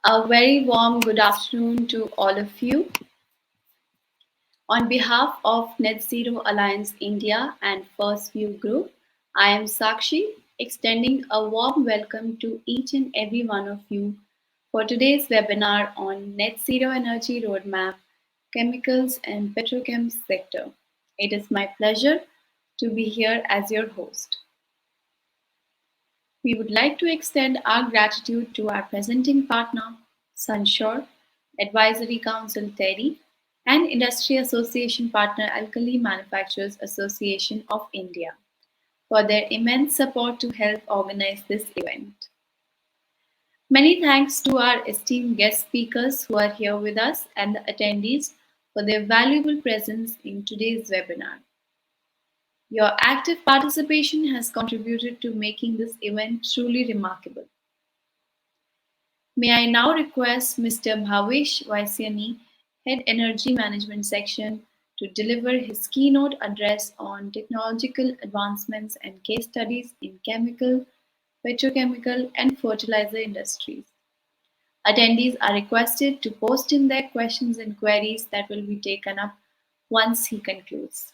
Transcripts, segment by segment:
A very warm good afternoon to all of you. On behalf of Net Zero Alliance India and First View Group, I am Sakshi, extending a warm welcome to each and every one of you for today's webinar on Net Zero Energy Roadmap, Chemicals and Petrochem Sector. It is my pleasure to be here as your host. We would like to extend our gratitude to our presenting partner, Sunshore, Advisory Council Terry, and Industry Association partner Alkali Manufacturers Association of India for their immense support to help organize this event. Many thanks to our esteemed guest speakers who are here with us and the attendees for their valuable presence in today's webinar. Your active participation has contributed to making this event truly remarkable. May I now request Mr. Bhavesh Vaisyani, Head Energy Management Section, to deliver his keynote address on technological advancements and case studies in chemical, petrochemical, and fertilizer industries. Attendees are requested to post in their questions and queries that will be taken up once he concludes.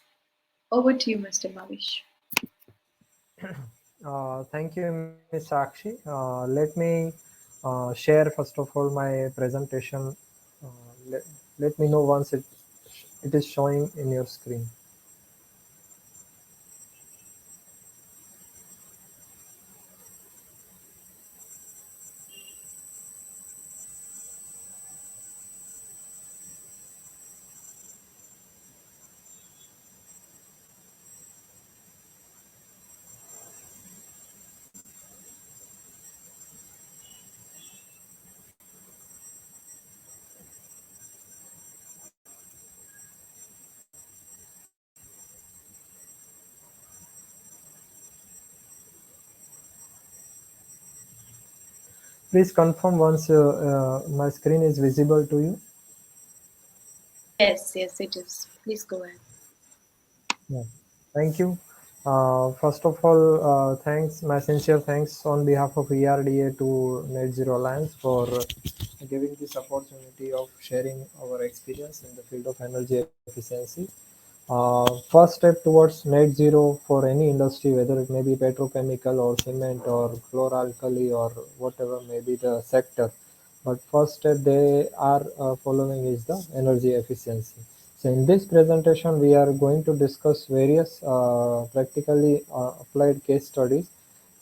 Over to you, Mr. Bhavesh. Thank you, Ms. Sakshi. Let me share first of all my presentation. Uh, let, let me know once it is showing in your screen. Please confirm once my screen is visible to you. Yes, yes, it is. Please go ahead. Yeah. Thank you. First of all, thanks, my sincere thanks on behalf of ERDA to Net Zero Alliance for giving this opportunity of sharing our experience in the field of energy efficiency. First step towards net zero for any industry, whether it may be petrochemical or cement or chloralkali or whatever may be the sector. But first step they are following is the energy efficiency. So in this presentation, we are going to discuss various practically applied case studies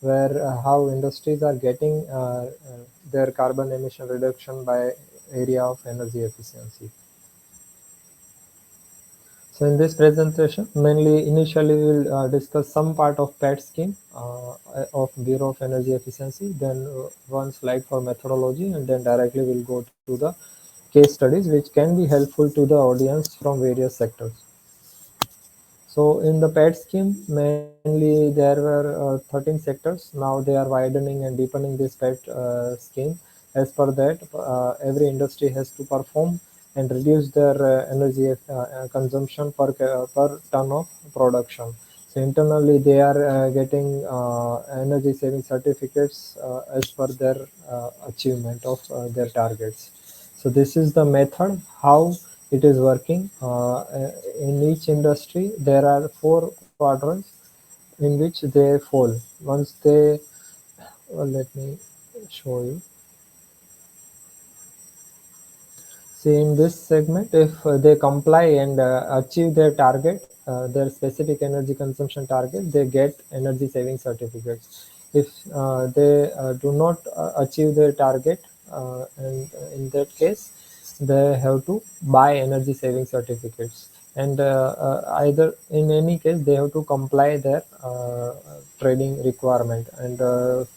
where how industries are getting their carbon emission reduction by area of energy efficiency. So in this presentation, mainly initially we will discuss some part of PET scheme of Bureau of Energy Efficiency, then one slide for methodology, and then directly we'll go to the case studies which can be helpful to the audience from various sectors. So in the PET scheme, mainly there were 13 sectors. Now they are widening and deepening this PET scheme. As per that, every industry has to perform and reduce their energy consumption per ton of production. So internally, they are getting energy saving certificates as per their achievement of their targets. So this is the method how it is working. In each industry, there are 4 quadrants in which they fall. Once they, let me show you. See, in this segment, if they comply and achieve their target, their specific energy consumption target, they get energy saving certificates. If they do not achieve their target, and in that case, they have to buy energy saving certificates. And either in any case, they have to comply their trading requirement and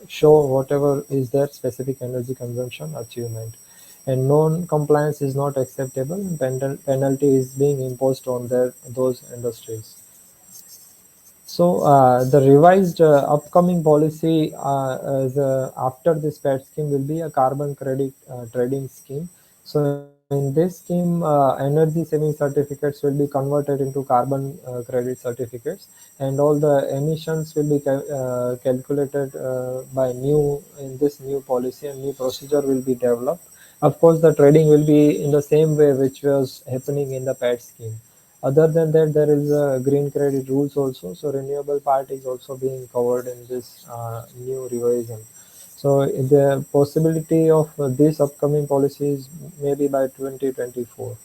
show whatever is their specific energy consumption achievement. And non-compliance is not acceptable, and penalty is being imposed on those industries. So the revised upcoming policy after this PET scheme will be a carbon credit trading scheme. So in in this scheme, energy saving certificates will be converted into carbon credit certificates, and all the emissions will be calculated by new in this new policy, and new procedure will be developed. Of course, the trading will be in the same way which was happening in the PAT scheme. Other than that, there is a green credit rules also. So renewable part is also being covered in this new revision. So the possibility of these upcoming policies maybe by 2024.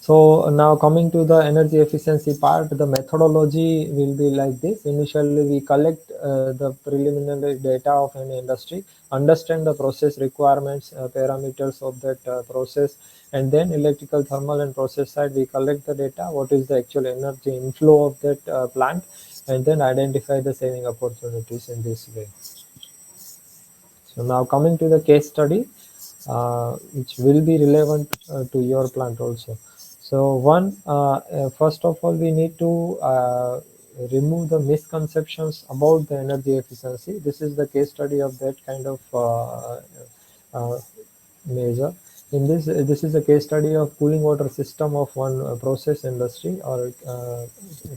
So now coming to the energy efficiency part, the methodology will be like this. Initially, we collect the preliminary data of any industry, understand the process requirements, parameters of that process, and then electrical, thermal, and process side, we collect the data, what is the actual energy inflow of that plant, and then identify the saving opportunities in this way. So now coming to the case study, which will be relevant to your plant also. So first of all, we need to remove the misconceptions about the energy efficiency. This is the case study of that kind of uh, measure. In this is a case study of cooling water system of one process industry or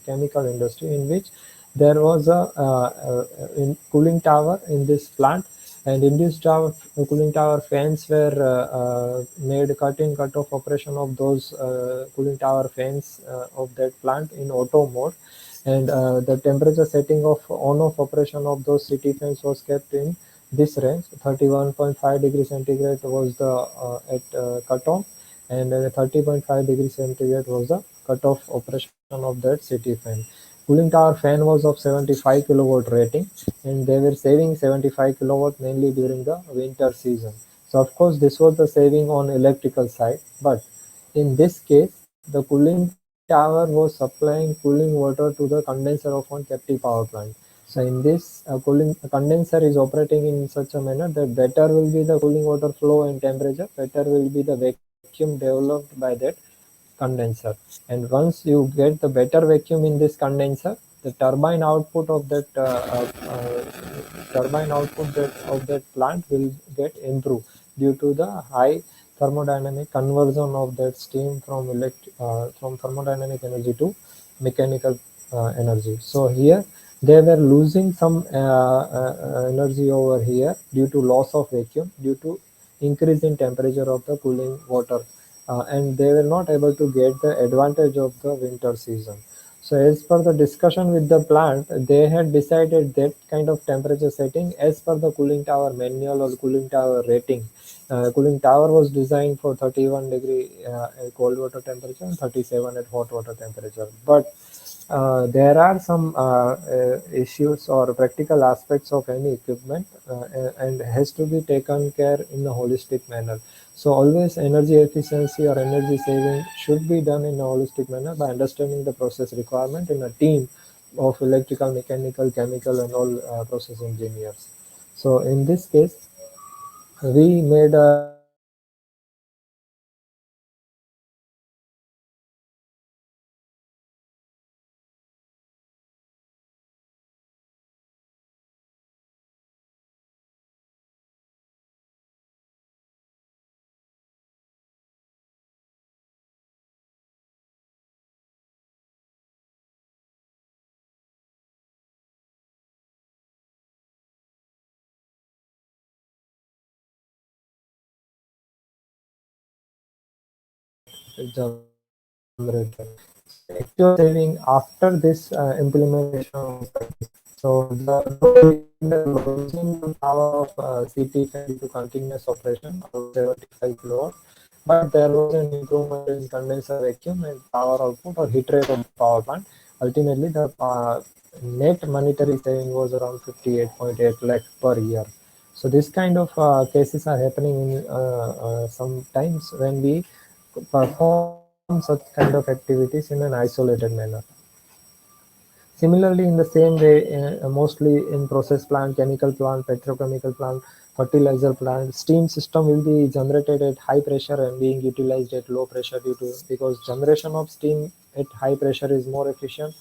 chemical industry, in which there was a cooling tower in this plant, and induced tower, cooling tower fans were made cut off operation of those cooling tower fans of that plant in auto mode, and the temperature setting of on off operation of those city fans was kept in this range. 31.5 degree centigrade was the at cutoff, and 30.5 degree centigrade was the cutoff operation of that city fan. Cooling tower fan was of 75 kilowatt rating, and they were saving 75 kilowatt mainly during the winter season. So of course this was the saving on electrical side, but in this case the cooling tower was supplying cooling water to the condenser of one captive power plant. So in this cooling condenser is operating in such a manner that better will be the cooling water flow and temperature, better will be the vacuum developed by that condenser. And once you get the better vacuum in this condenser, the turbine output of that plant will get improved due to the high thermodynamic conversion of that steam from thermodynamic energy to mechanical energy. So here they were losing some energy over here due to loss of vacuum, due to increase in temperature of the cooling water, and they were not able to get the advantage of the winter season. So as per the discussion with the plant, they had decided that kind of temperature setting as per the cooling tower manual or cooling tower rating. Cooling tower was designed for 31 degree at cold water temperature and 37 at hot water temperature. But there are some issues or practical aspects of any equipment, and has to be taken care in a holistic manner. So always energy efficiency or energy saving should be done in a holistic manner by understanding the process requirement in a team of electrical, mechanical, chemical, and all process engineers. So in this case, we made a generator. So the actual saving after this implementation was like this. So though we were losing the power of CT fan due to continuous operation around 75 kilowatts, but there was an improvement in condenser vacuum and power output or heat rate of the power plant. Ultimately, the net monetary saving was around 58.8 lakh per year. So this kind of cases are happening in sometimes when we perform such kind of activities in an isolated manner. Similarly, in the same way, mostly in process plant, chemical plant, petrochemical plant, fertilizer plant, steam system will be generated at high pressure and being utilized at low pressure due to because generation of steam at high pressure is more efficient,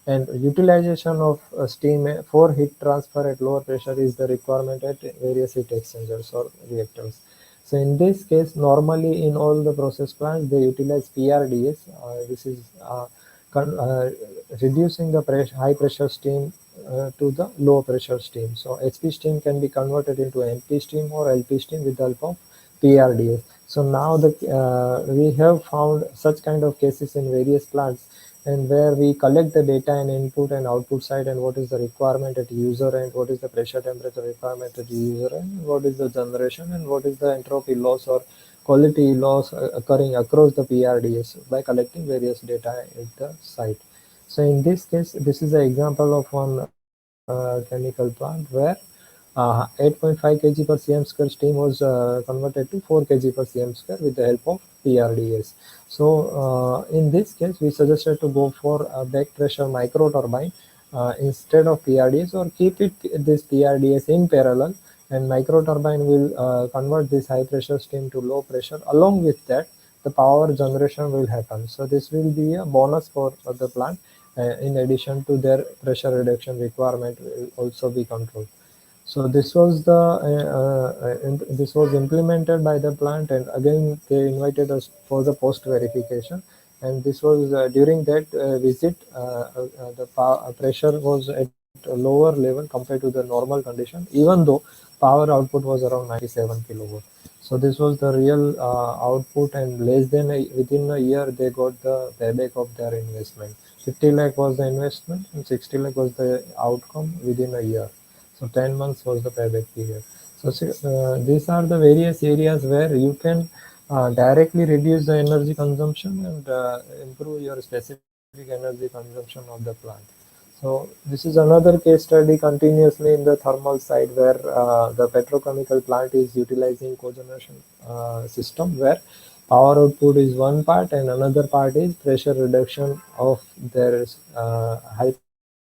and utilization of steam for heat transfer at lower pressure is the requirement at various heat exchangers or reactors. So in this case, normally in all the process plants, they utilize PRDS. This is con- uh, reducing the high pressure steam to the low pressure steam. So HP steam can be converted into MP steam or LP steam with the help of PRDS. So now we have found such kind of cases in various plants, and where we collect the data and input and output side, and what is the requirement at user end, what is the pressure temperature requirement at user end, what is the generation, and what is the entropy loss or quality loss occurring across the PRDS by collecting various data at the site. So in this case, this is an example of one chemical plant where 8.5 kg per cm square steam was converted to 4 kg per cm square with the help of PRDS. So in this case, we suggested to go for a back pressure micro turbine instead of PRDS, or keep it this PRDS in parallel, and micro turbine will convert this high pressure steam to low pressure. Along with that, the power generation will happen. So this will be a bonus for the plant. In addition to their pressure reduction requirement will also be controlled. So this was implemented by the plant, and again they invited us for the post verification. And this was during that visit, the pressure was at a lower level compared to the normal condition, even though power output was around 97 kilowatt. So this was the real output, and within a year they got the payback of their investment. 50 lakh was the investment, and 60 lakh was the outcome within a year. So 10 months was the payback period. So these are the various areas where you can directly reduce the energy consumption and improve your specific energy consumption of the plant. So this is another case study continuously in the thermal side, where the petrochemical plant is utilizing cogeneration system, where power output is one part and another part is pressure reduction of their high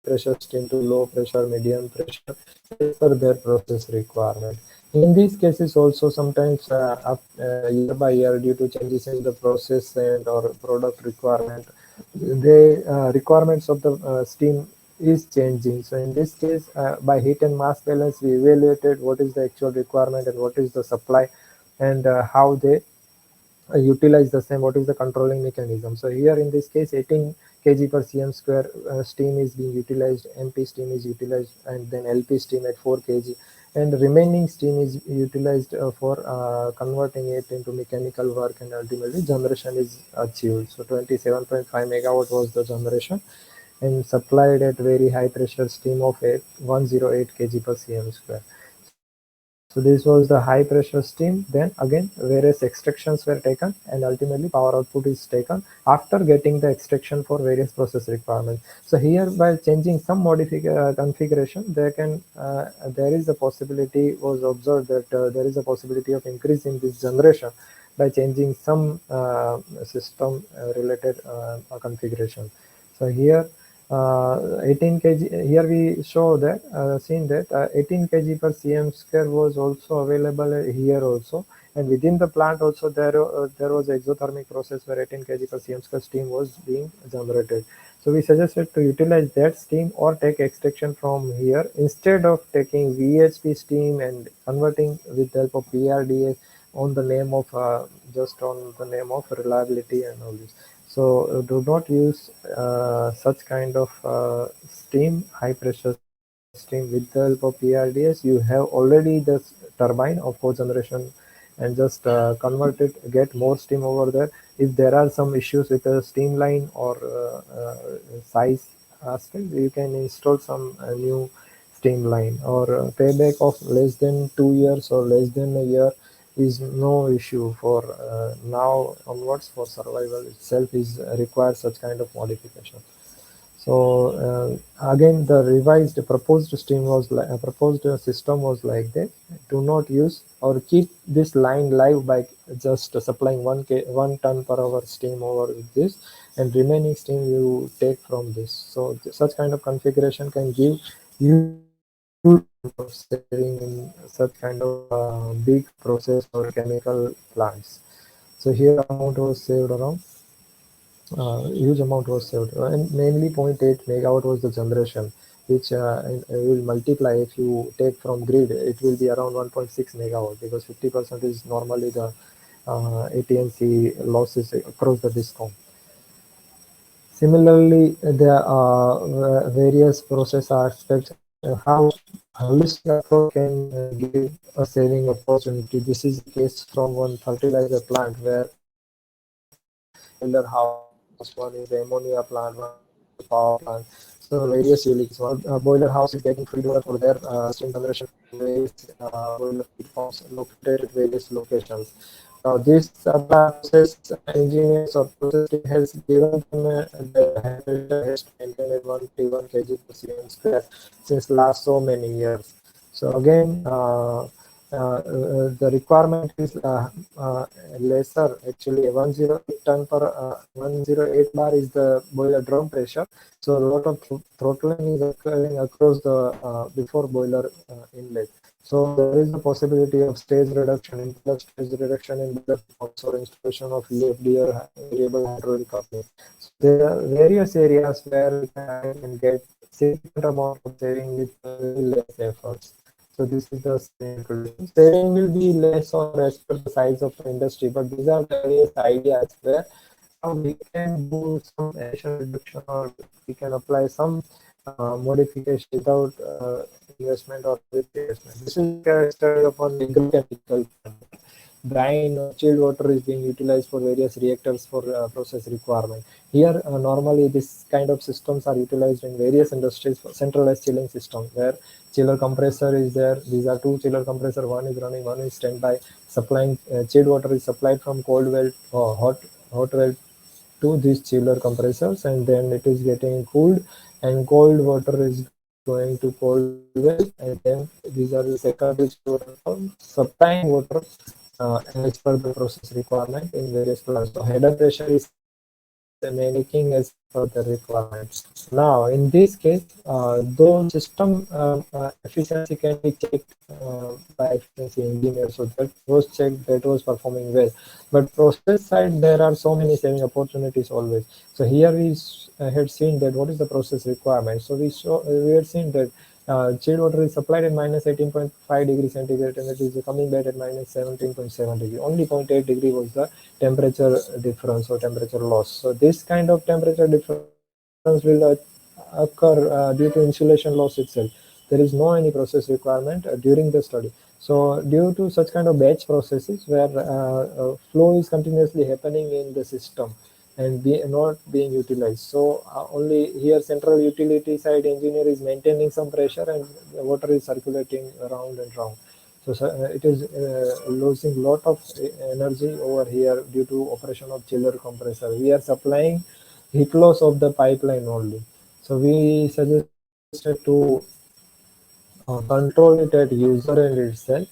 pressure steam to low pressure, medium pressure, as per their process requirement. In these cases also, sometimes year by year, due to changes in the process and or product requirement, the requirements of the steam is changing. So in this case, by heat and mass balance, we evaluated what is the actual requirement and what is the supply, and how they utilize the same, what is the controlling mechanism. So here in this case, 18 kg per cm square steam is being utilized, MP steam is utilized, and then LP steam at 4 kg, and remaining steam is utilized for converting it into mechanical work, and ultimately generation is achieved. So 27.5 megawatt was the generation, and supplied at very high pressure steam of 108 kg per cm square. So this was the high pressure steam. Then again, various extractions were taken, and ultimately power output is taken after getting the extraction for various process requirements. So here, by changing some configuration, there is a possibility was observed that there is a possibility of increasing this generation by changing some system related configuration. So here 18 kg, here we show that seen that 18 kg per cm square was also available here also, and within the plant also there was exothermic process where 18 kg per cm square steam was being generated. So we suggested to utilize that steam or take extraction from here instead of taking VHP steam and converting with the help of PRDS on the name of just on the name of reliability and all this. So do not use such kind of steam, high pressure steam with the help of PRDS. You have already this turbine of cogeneration, and just convert it, get more steam over there. If there are some issues with the steam line or size aspect, you can install some new steam line, or payback of less than 2 years or less than a year is no issue for now onwards. For survival itself is requires such kind of modification. So again, the revised proposed stream was proposed system was like that. Do not use or keep this line live by just supplying 1 ton per hour steam over this, and remaining steam you take from this. So such kind of configuration can give huge amount of saving in such kind of big process or chemical plants. So here amount was saved around huge amount was saved, and mainly zero 0.8 megawatt was the generation. which will multiply if you take from grid, it will be around 1.6 megawatt, because 50% is normally the AT&C losses across the discom. Similarly, there are various process aspects how holistic approach can give a saving opportunity. This is a case from one fertilizer plant where boiler house, one is the ammonia plant, one is the power plant. So various utilities. One boiler house is getting feed water for their steam generation from various boiler feed farms located at various locations. Now, this process engineers or process team has given them the head pressure has to maintain at 131 kg per cm square since last so many years. So again, the requirement is lesser. Actually, 108 ton per 108 bar is the boiler drum pressure. So a lot of throttling is occurring across the before boiler inlet. So there is a possibility of stage reduction, impeller stage reduction in boiler pumps or installation of VFD or variable hydraulic coupling. So there are various areas where we can get significant amount of saving with very less efforts. So this is the introduction. Saving will be less or as per the size of the industry, but these are the various ideas where how we can do some emission reduction or we can apply some modification without investment or with investment. This is like a study upon the agrochemical plant. Brine or chilled water is being utilized for various reactors for process requirement. Here, normally this kind of systems are utilized in various industries for centralized chilling system where chiller compressor is there. These are two chiller compressor. One is running, one is standby. Supplying chilled water is supplied from cold well or hot well to these chiller compressors, and then it is getting cooled, and cold water is going to cold well, and then these are the secondary chilled water from supplying water as per the process requirement in various plants. So header pressure is making as per the requirement. Now, in this case, though system efficiency can be checked by efficiency engineers, so that was checked, that was performing well. But process side, there are so many saving opportunities always. So here we had seen that what is the process requirement. So we had seen that chilled water is supplied at minus 18.5 degrees centigrade and it is coming back at minus 17.7 degree. Only 0.8 degree was the temperature difference or temperature loss. So this kind of temperature difference will occur due to insulation loss itself. There is no any process requirement during the study. So due to such kind of batch processes where flow is continuously happening in the system and not being utilized. So only here central utility side engineer is maintaining some pressure and the water is circulating around and round. So it is losing lot of energy over here due to operation of chiller compressor. We are supplying heat loss of the pipeline only. So we suggested to control it at user end itself.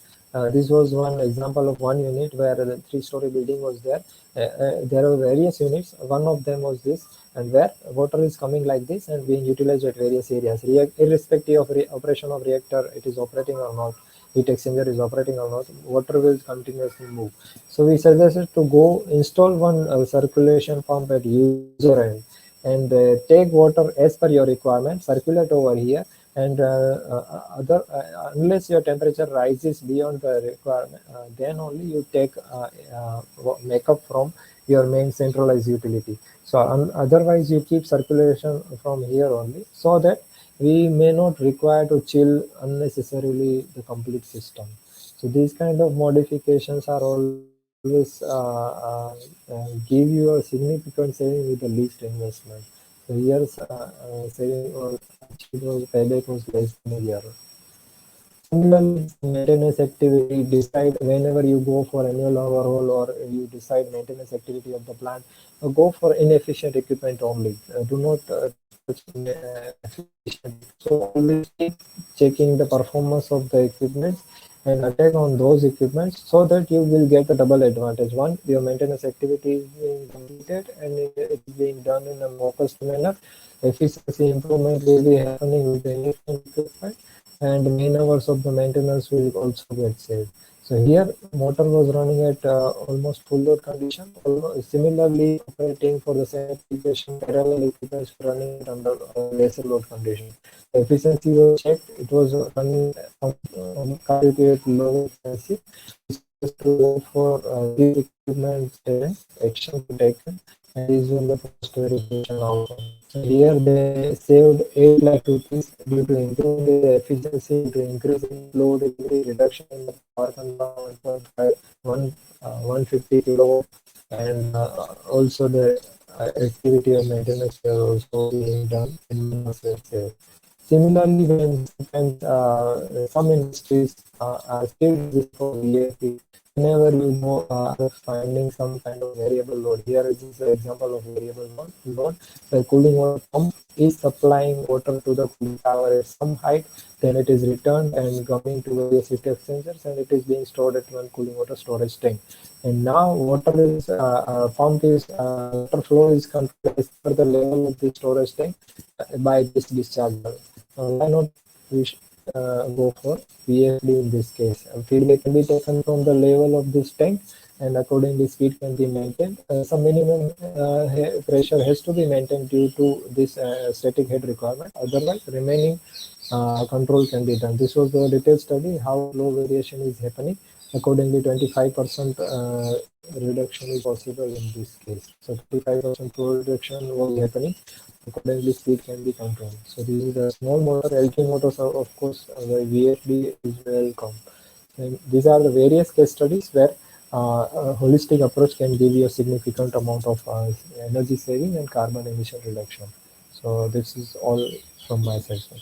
This was one example of one unit where the three-story building was there. There are various units. One of them was this, and where water is coming like this and being utilized at various areas, irrespective of operation of reactor, it is operating or not, heat exchanger is operating or not, water will continuously move. So we suggested to go install one circulation pump at user end and take water as per your requirement, circulate over here, and unless your temperature rises beyond the requirement, then only you take make up from your main centralized utility. So otherwise you keep circulation from here only, so that we may not require to chill unnecessarily the complete system. So these kind of modifications are always give you a significant saving with the least investment. So here saving or achieved was payback was less than a year. Similarly, some maintenance activity, decide whenever you go for annual overhaul or you decide maintenance activity of the plant, go for inefficient equipment only. Do not touch efficient. So always keep checking the performance of the equipment and attack on those equipments so that you will get a double advantage. One, your maintenance activity is being completed and it is being done in a focused manner. Efficiency improvement will be happening with the inefficient equipment, and main hours of the maintenance will also get saved. So here motor was running at almost full load condition. Similarly, operating for the same application, parallel equipments were running it under lesser load condition. The efficiency was checked. It was running completely at low efficiency. This was to wait for these equipment actions to taken, and these were the post verification outcome. So here they saved 8 lakh rupees due to improving the efficiency, due to increasing load degree, reduction in the power consumption 1.5, 150 kilowatt, and also the activity of maintenance were also being done in numbers were saved. Similarly, when sometimes some industries are still using for VAP, whenever you go are finding some kind of variable load. Here is an example of variable load. The cooling water pump is supplying water to the cooling tower at some height, then it is returned and coming to various heat exchangers, and it is being stored at one cooling water storage tank. And now water is pump is water flow is controlled as per the level of the storage tank by this discharge valve. Why not we go for VFD in this case? Feedback can be taken from the level of this tank, and accordingly speed can be maintained. Some minimum pressure has to be maintained due to this static head requirement. Otherwise, remaining control can be done. This was the detailed study how flow variation is happening. Accordingly, 25% reduction is possible in this case. So 25% flow reduction was happening. Accordingly, speed can be controlled. So this is a small motor. LT motors are, of course, the VFD is welcome. And these are the various case studies where a holistic approach can give you a significant amount of energy saving and carbon emission reduction. So this is all from my side, sir.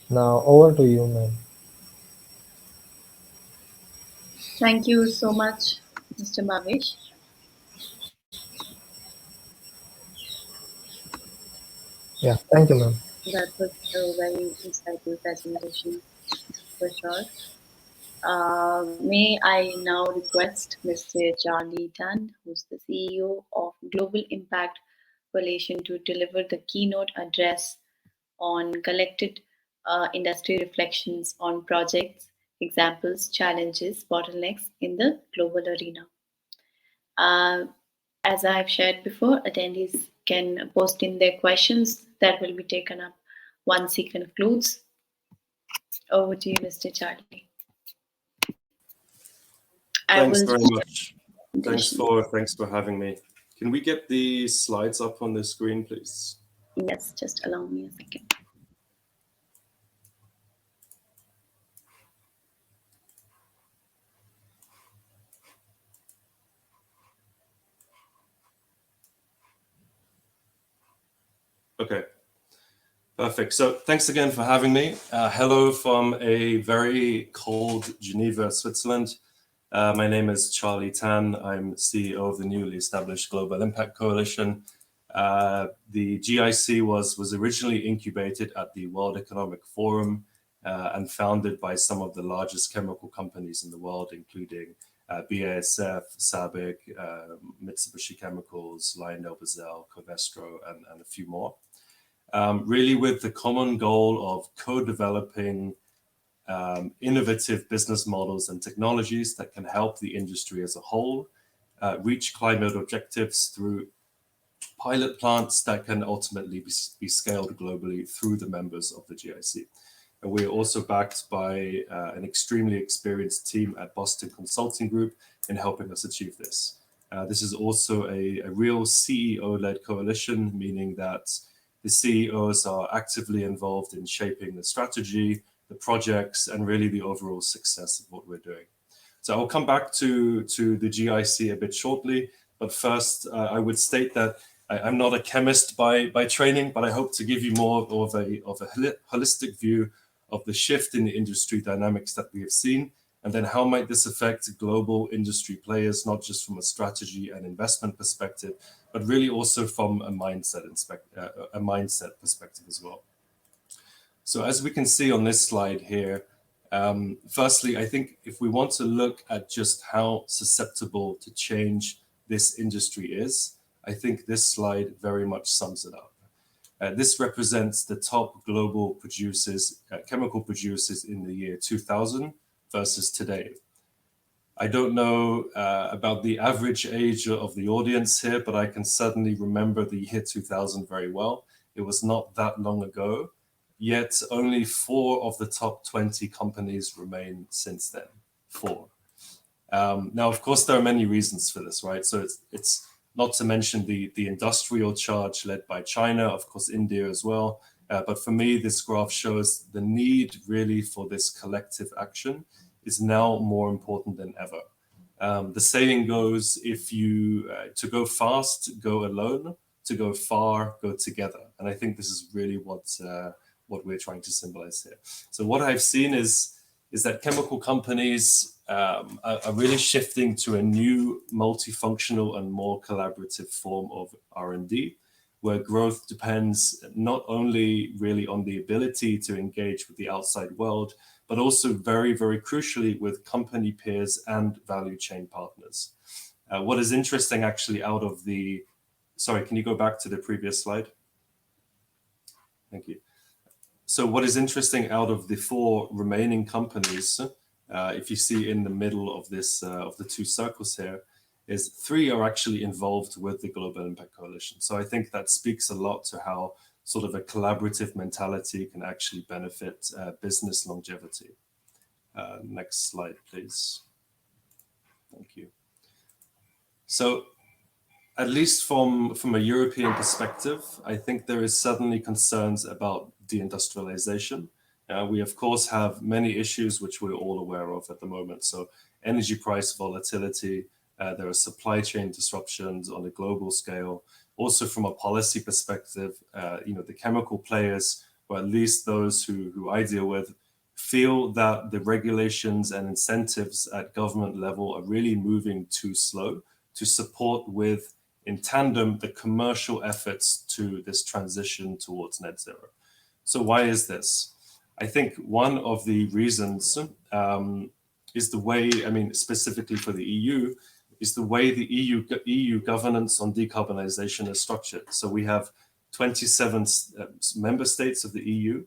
Now over to you, ma'am. Thank you so much, Mr. Bhavesh. Yeah, thank you, ma'am. That was a very insightful presentation for sure. May I now request Mr. Charlie Dunn, who's the CEO of Global Impact Coalition, to deliver the keynote address on collected industry reflections on projects, examples, challenges, bottlenecks in the global arena. Uh, as I've shared before, attendees can post in their questions that will be taken up once he concludes. Over to you, Mr. Charlie. I Thanks will very share much. the presentation. Thanks for having me. Can we get the slides up on the screen, please? Yes, just allow me a second. Okay, perfect. So thanks again for having me. Hello from a very cold Geneva, Switzerland. My name is Charlie Tan. I'm CEO of the newly established Global Impact Coalition. The GIC was originally incubated at the World Economic Forum and founded by some of the largest chemical companies in the world, including BASF, SABIC, Mitsubishi Chemicals, LyondellBasell, Covestro, and a few more. Really with the common goal of co-developing innovative business models and technologies that can help the industry as a whole reach climate objectives through pilot plants that can ultimately be scaled globally through the members of the GIC. And we're also backed by an extremely experienced team at Boston Consulting Group in helping us achieve this. This is also a real CEO-led coalition, meaning that the CEOs are actively involved in shaping the strategy, the projects, and really the overall success of what we're doing. So I'll come back to the GIC a bit shortly, but first I would state that I'm not a chemist by training, but I hope to give you more of a holistic view of the shift in the industry dynamics that we have seen, and then how might this affect global industry players, not just from a strategy and investment perspective, but really also from a mindset perspective as well. So as we can see on this slide here, firstly, I think if we want to look at just how susceptible to change this industry is, I think this slide very much sums it up. This represents the top global producers, chemical producers in the year 2000 versus today. I don't know about the average age of the audience here, but I can certainly remember the year 2000 very well. It was not that long ago, yet only 4 of the top 20 companies remain since then. 4. Now, of course, there are many reasons for this, right? So it's not to mention the industrial charge led by China, of course, India as well. But for me, this graph shows the need really for this collective action is now more important than ever. The saying goes, if you to go fast, go alone; to go far, go together. And I think this is really what we're trying to symbolize here. So what I've seen is that chemical companies are really shifting to a new multifunctional and more collaborative form of R&D, where growth depends not only really on the ability to engage with the outside world, but also very, very crucially with company peers and value chain partners. What is interesting actually out of the, sorry, can you go back to the previous slide? Thank you. So what is interesting out of the 4 remaining companies, if you see in the middle of this, of the 2 circles here, is 3 are actually involved with the Global Impact Coalition. So I think that speaks a lot to how sort of a collaborative mentality can actually benefit business longevity. Next slide, please. Thank you. So at least from a European perspective, I think there is certainly concerns about deindustrialization. We, of course, have many issues which we're all aware of at the moment. So energy price volatility, there are supply chain disruptions on a global scale. Also, from a policy perspective, the chemical players, or at least those who I deal with, feel that the regulations and incentives at government level are really moving too slow to support with, in tandem, the commercial efforts to this transition towards net zero. So why is this? I think one of the reasons is the way, specifically for the EU, is the way the EU governance on decarbonization is structured. So we have 27 member states of the EU.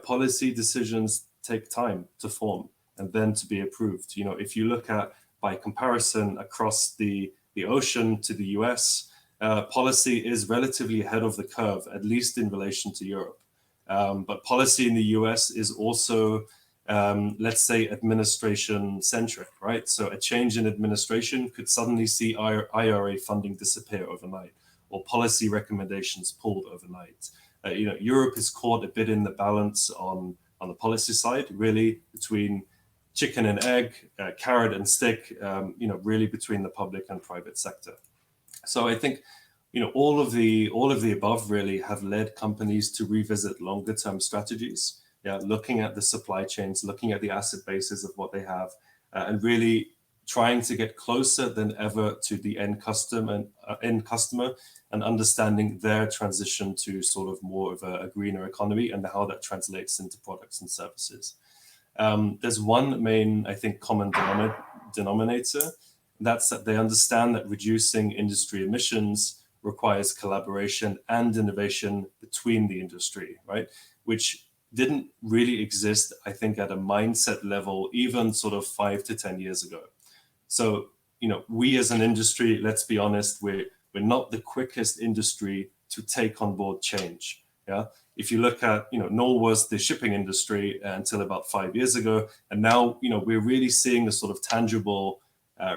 Policy decisions take time to form and then to be approved. If you look at, by comparison, across the ocean to the US, policy is relatively ahead of the curve, at least in relation to Europe. But policy in the US is also, let's say, administration-centric, right? So a change in administration could suddenly see IRA funding disappear overnight, or policy recommendations pulled overnight. Europe is caught a bit in the balance on the policy side, really between chicken and egg, carrot and stick, really between the public and private sector. So I think all of the above really have led companies to revisit longer term strategies, looking at the supply chains, looking at the asset bases of what they have, and really trying to get closer than ever to the end customer and understanding their transition to sort of more of a greener economy and how that translates into products and services. There's one main, I think, common denominator. That's that they understand that reducing industry emissions requires collaboration and innovation between the industry, right? Which didn't really exist, I think, at a mindset level, even sort of 5 to 10 years ago. So, we as an industry, let's be honest, we're not the quickest industry to take on board change. If you look at, nor was the shipping industry until about 5 years ago, and now, we're really seeing the sort of tangible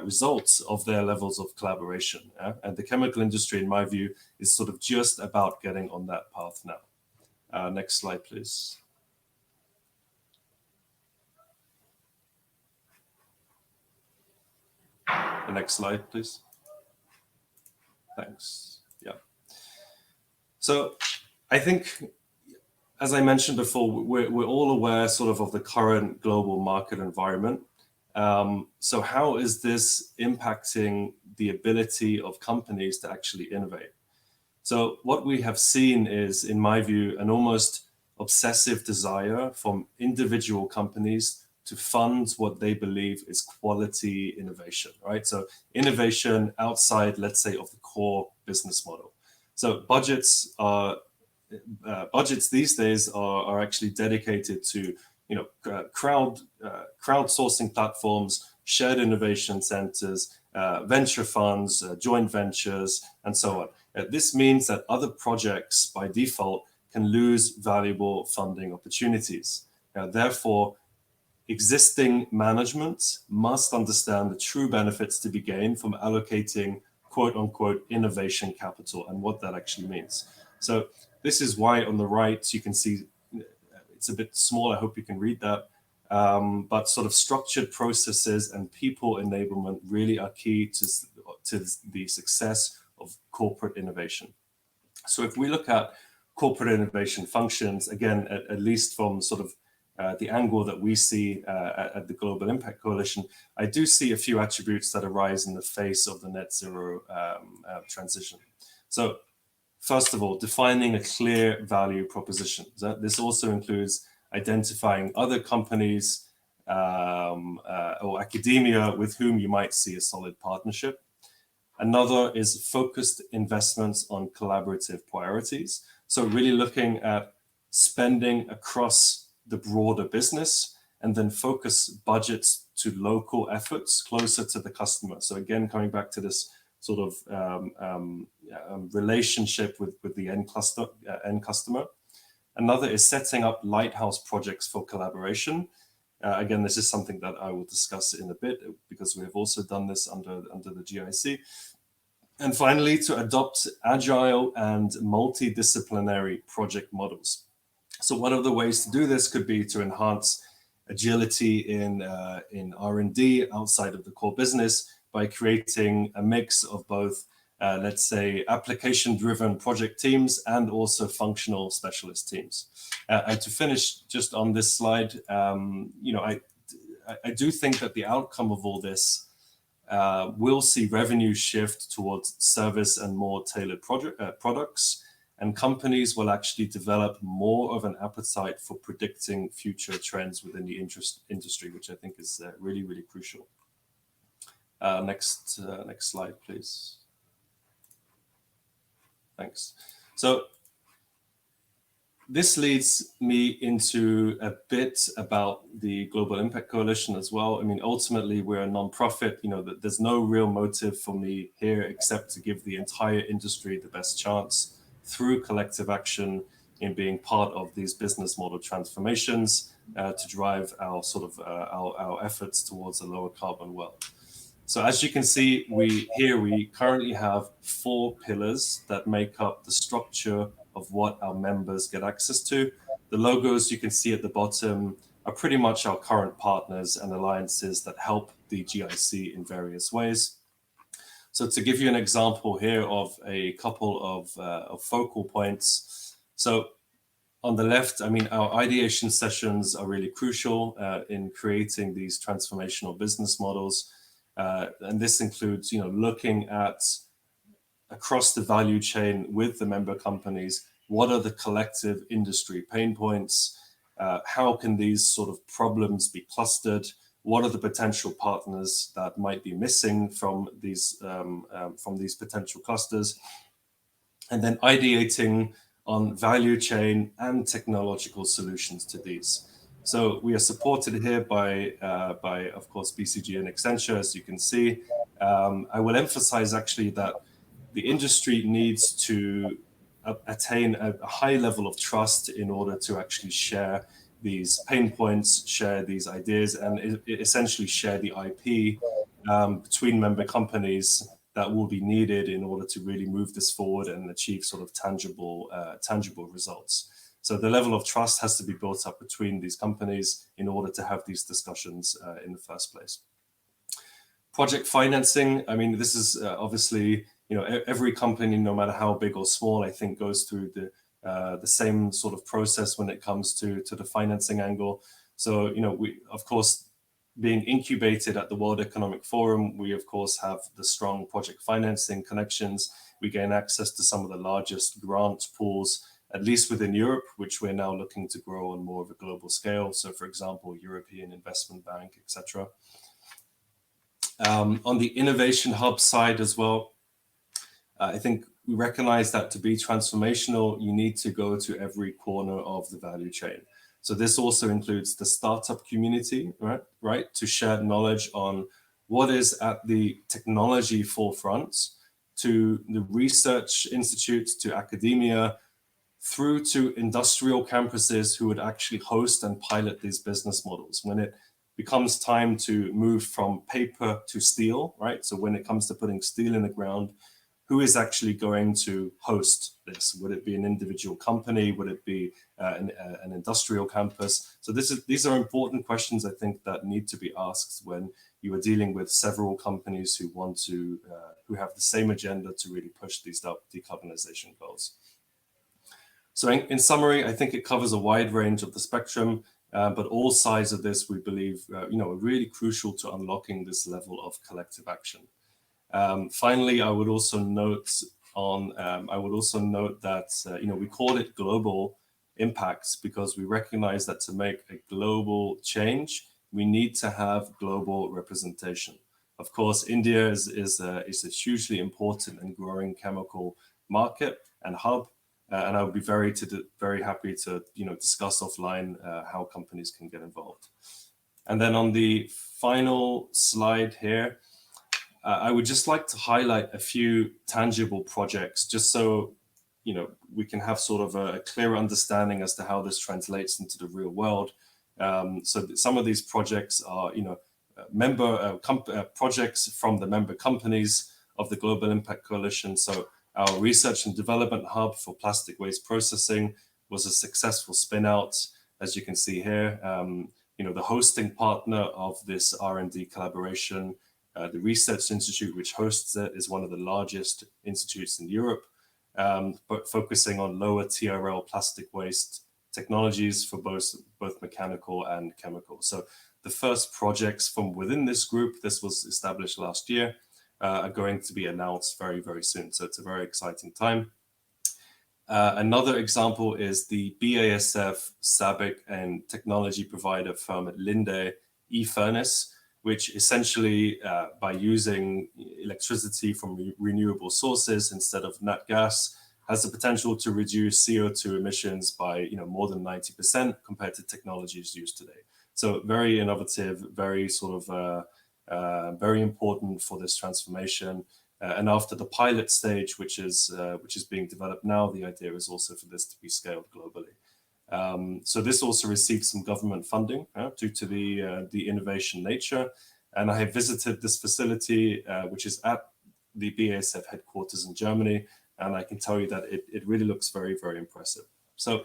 results of their levels of collaboration. And the chemical industry, in my view, is sort of just about getting on that path now. Next slide, please. The next slide, please. Thanks. Yeah. So I think, as I mentioned before, we're all aware sort of the current global market environment. So how is this impacting the ability of companies to actually innovate? So what we have seen is, in my view, an almost obsessive desire from individual companies to fund what they believe is quality innovation, right? So innovation outside, let's say, of the core business model. So budgets are budgets these days are actually dedicated to crowdsourcing platforms, shared innovation centers, venture funds, joint ventures, and so on. This means that other projects by default can lose valuable funding opportunities. Therefore, existing management must understand the true benefits to be gained from allocating quote unquote innovation capital and what that actually means. So this is why on the right you can see it's a bit small. I hope you can read that. But sort of structured processes and people enablement really are key to the success of corporate innovation. So if we look at corporate innovation functions, again, at least from sort of the angle that we see at the Global Impact Coalition, I do see a few attributes that arise in the face of the net zero transition. So first of all, defining a clear value proposition. This also includes identifying other companies or academia with whom you might see a solid partnership. Another is focused investments on collaborative priorities. So really looking at spending across the broader business and then focus budgets to local efforts closer to the customer. So again, coming back to this sort of relationship with the end customer. Another is setting up lighthouse projects for collaboration. Again, this is something that I will discuss in a bit because we have also done this under the GIC. And finally, to adopt agile and multidisciplinary project models. So one of the ways to do this could be to enhance agility in R&D outside of the core business by creating a mix of both, let's say, application-driven project teams and also functional specialist teams. And to finish just on this slide, I do think that the outcome of all this will see revenue shift towards service and more tailored products, and companies will actually develop more of an appetite for predicting future trends within the industry, which I think is really, really crucial. Next slide, please. Thanks. So this leads me into a bit about the Global Impact Coalition as well. I mean, ultimately, we're a nonprofit. There's no real motive for me here except to give the entire industry the best chance through collective action in being part of these business model transformations to drive our our efforts towards a lower carbon world. So as you can see, we currently have 4 pillars that make up the structure of what our members get access to. The logos you can see at the bottom are pretty much our current partners and alliances that help the GIC in various ways. So to give you an example here of a couple of focal points. So on the left, I mean, our ideation sessions are really crucial in creating these transformational business models. And this includes, looking at across the value chain with the member companies, what are the collective industry pain points? How can these sort of problems be clustered? What are the potential partners that might be missing from these potential clusters? And then ideating on value chain and technological solutions to these. So we are supported here by of course, BCG and Accenture, as you can see. I will emphasize actually that the industry needs to attain a high level of trust in order to actually share these pain points, share these ideas, and essentially share the IP between member companies that will be needed in order to really move this forward and achieve sort of tangible results. So the level of trust has to be built up between these companies in order to have these discussions in the first place. Project financing, I mean, this is obviously, every company, no matter how big or small, I think goes through the same sort of process when it comes to the financing angle. So, we, of course, being incubated at the World Economic Forum, we, of course, have the strong project financing connections. We gain access to some of the largest grant pools, at least within Europe, which we're now looking to grow on more of a global scale. So, for example, European Investment Bank, etc. On the Innovation Hub side as well, I think we recognize that to be transformational, you need to go to every corner of the value chain. So this also includes the startup community, right? To share knowledge on what is at the technology forefront, to the research institutes, to academia, through to industrial campuses who would actually host and pilot these business models. When it becomes time to move from paper to steel, right? So when it comes to putting steel in the ground, who is actually going to host this? Would it be an individual company? Would it be an industrial campus? So these are important questions, I think, that need to be asked when you are dealing with several companies who want to, who have the same agenda to really push these decarbonization goals. So in summary, I think it covers a wide range of the spectrum, but all sides of this, we believe, are really crucial to unlocking this level of collective action. Finally, I would also note that we call it global impacts because we recognize that to make a global change, we need to have global representation. Of course, India is a hugely important and growing chemical market and hub, and I would be very happy to discuss offline how companies can get involved. And then on the final slide here, I would just like to highlight a few tangible projects, just so we can have sort of a clear understanding as to how this translates into the real world. So some of these projects are, projects from the member companies of the Global Impact Coalition. So our research and development hub for plastic waste processing was a successful spin out, as you can see here. The hosting partner of this R&D collaboration, the Research Institute, which hosts it, is one of the largest institutes in Europe, but focusing on lower TRL plastic waste technologies for both mechanical and chemical. So the first projects from within this group, this was established last year, are going to be announced very, very soon. So it's a very exciting time. Another example is the BASF, SABIC, and technology provider firm at Linde eFurnace, which essentially, by using electricity from renewable sources instead of nat gas, has the potential to reduce CO2 emissions by more than 90% compared to technologies used today. So very innovative, very sort of very important for this transformation. And after the pilot stage, which is being developed now, the idea is also for this to be scaled globally. So this also received some government funding due to the innovation nature. And I have visited this facility, which is at the BASF headquarters in Germany. And I can tell you that it really looks very, very impressive. So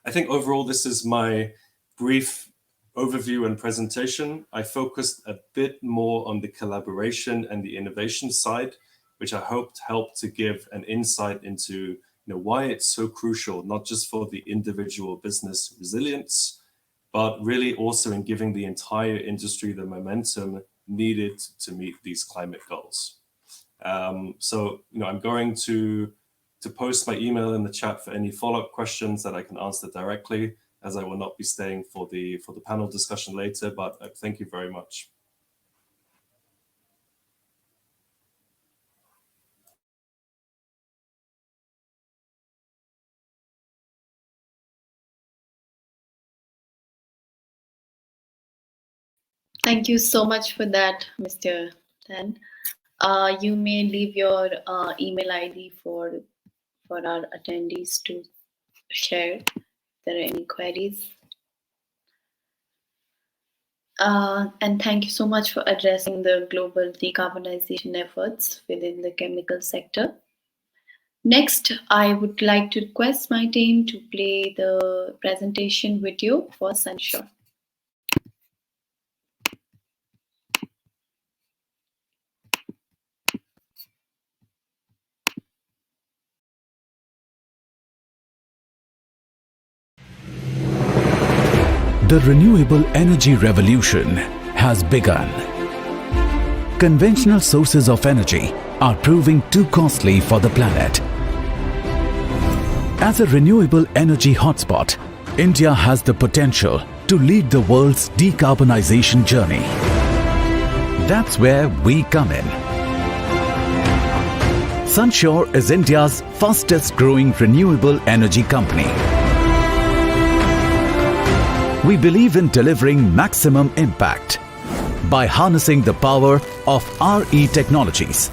I think overall, this is my brief overview and presentation. I focused a bit more on the collaboration and the innovation side, which I hoped helped to give an insight into why it's so crucial, not just for the individual business resilience, but really also in giving the entire industry the momentum needed to meet these climate goals. So I'm going to post my email in the chat for any follow-up questions that I can answer directly, as I will not be staying for the panel discussion later, but thank you very much. Thank you so much for that, Mr. Tan. You may leave your email ID for our attendees to share if there are any queries. And thank you so much for addressing the global decarbonization efforts within the chemical sector. Next, I would like to request my team to play the presentation video for Sunshore. The renewable energy revolution has begun. Conventional sources of energy are proving too costly for the planet. As a renewable energy hotspot, India has the potential to lead the world's decarbonization journey. That's where we come in. Sunshore is India's fastest growing renewable energy company. We believe in delivering maximum impact by harnessing the power of RE technologies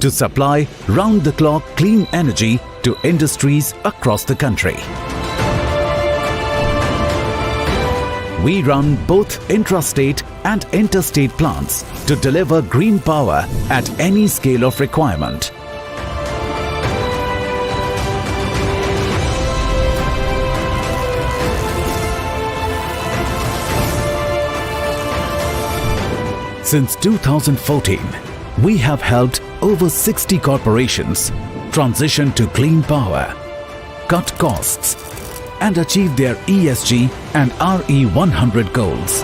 to supply round-the-clock clean energy to industries across the country. We run both intrastate and interstate plants to deliver green power at any scale of requirement. Since 2014, we have helped over 60 corporations transition to clean power, cut costs, and achieve their ESG and RE100 goals.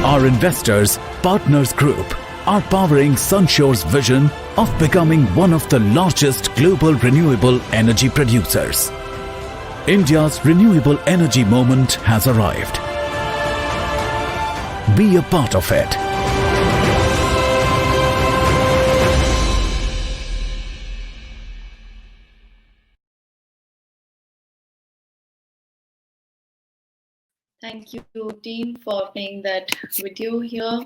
Our investors, Partners Group, are powering Sunshore's vision of becoming one of the largest global renewable energy producers. India's renewable energy moment has arrived. Be a part of it. Thank you, team, for playing that video here.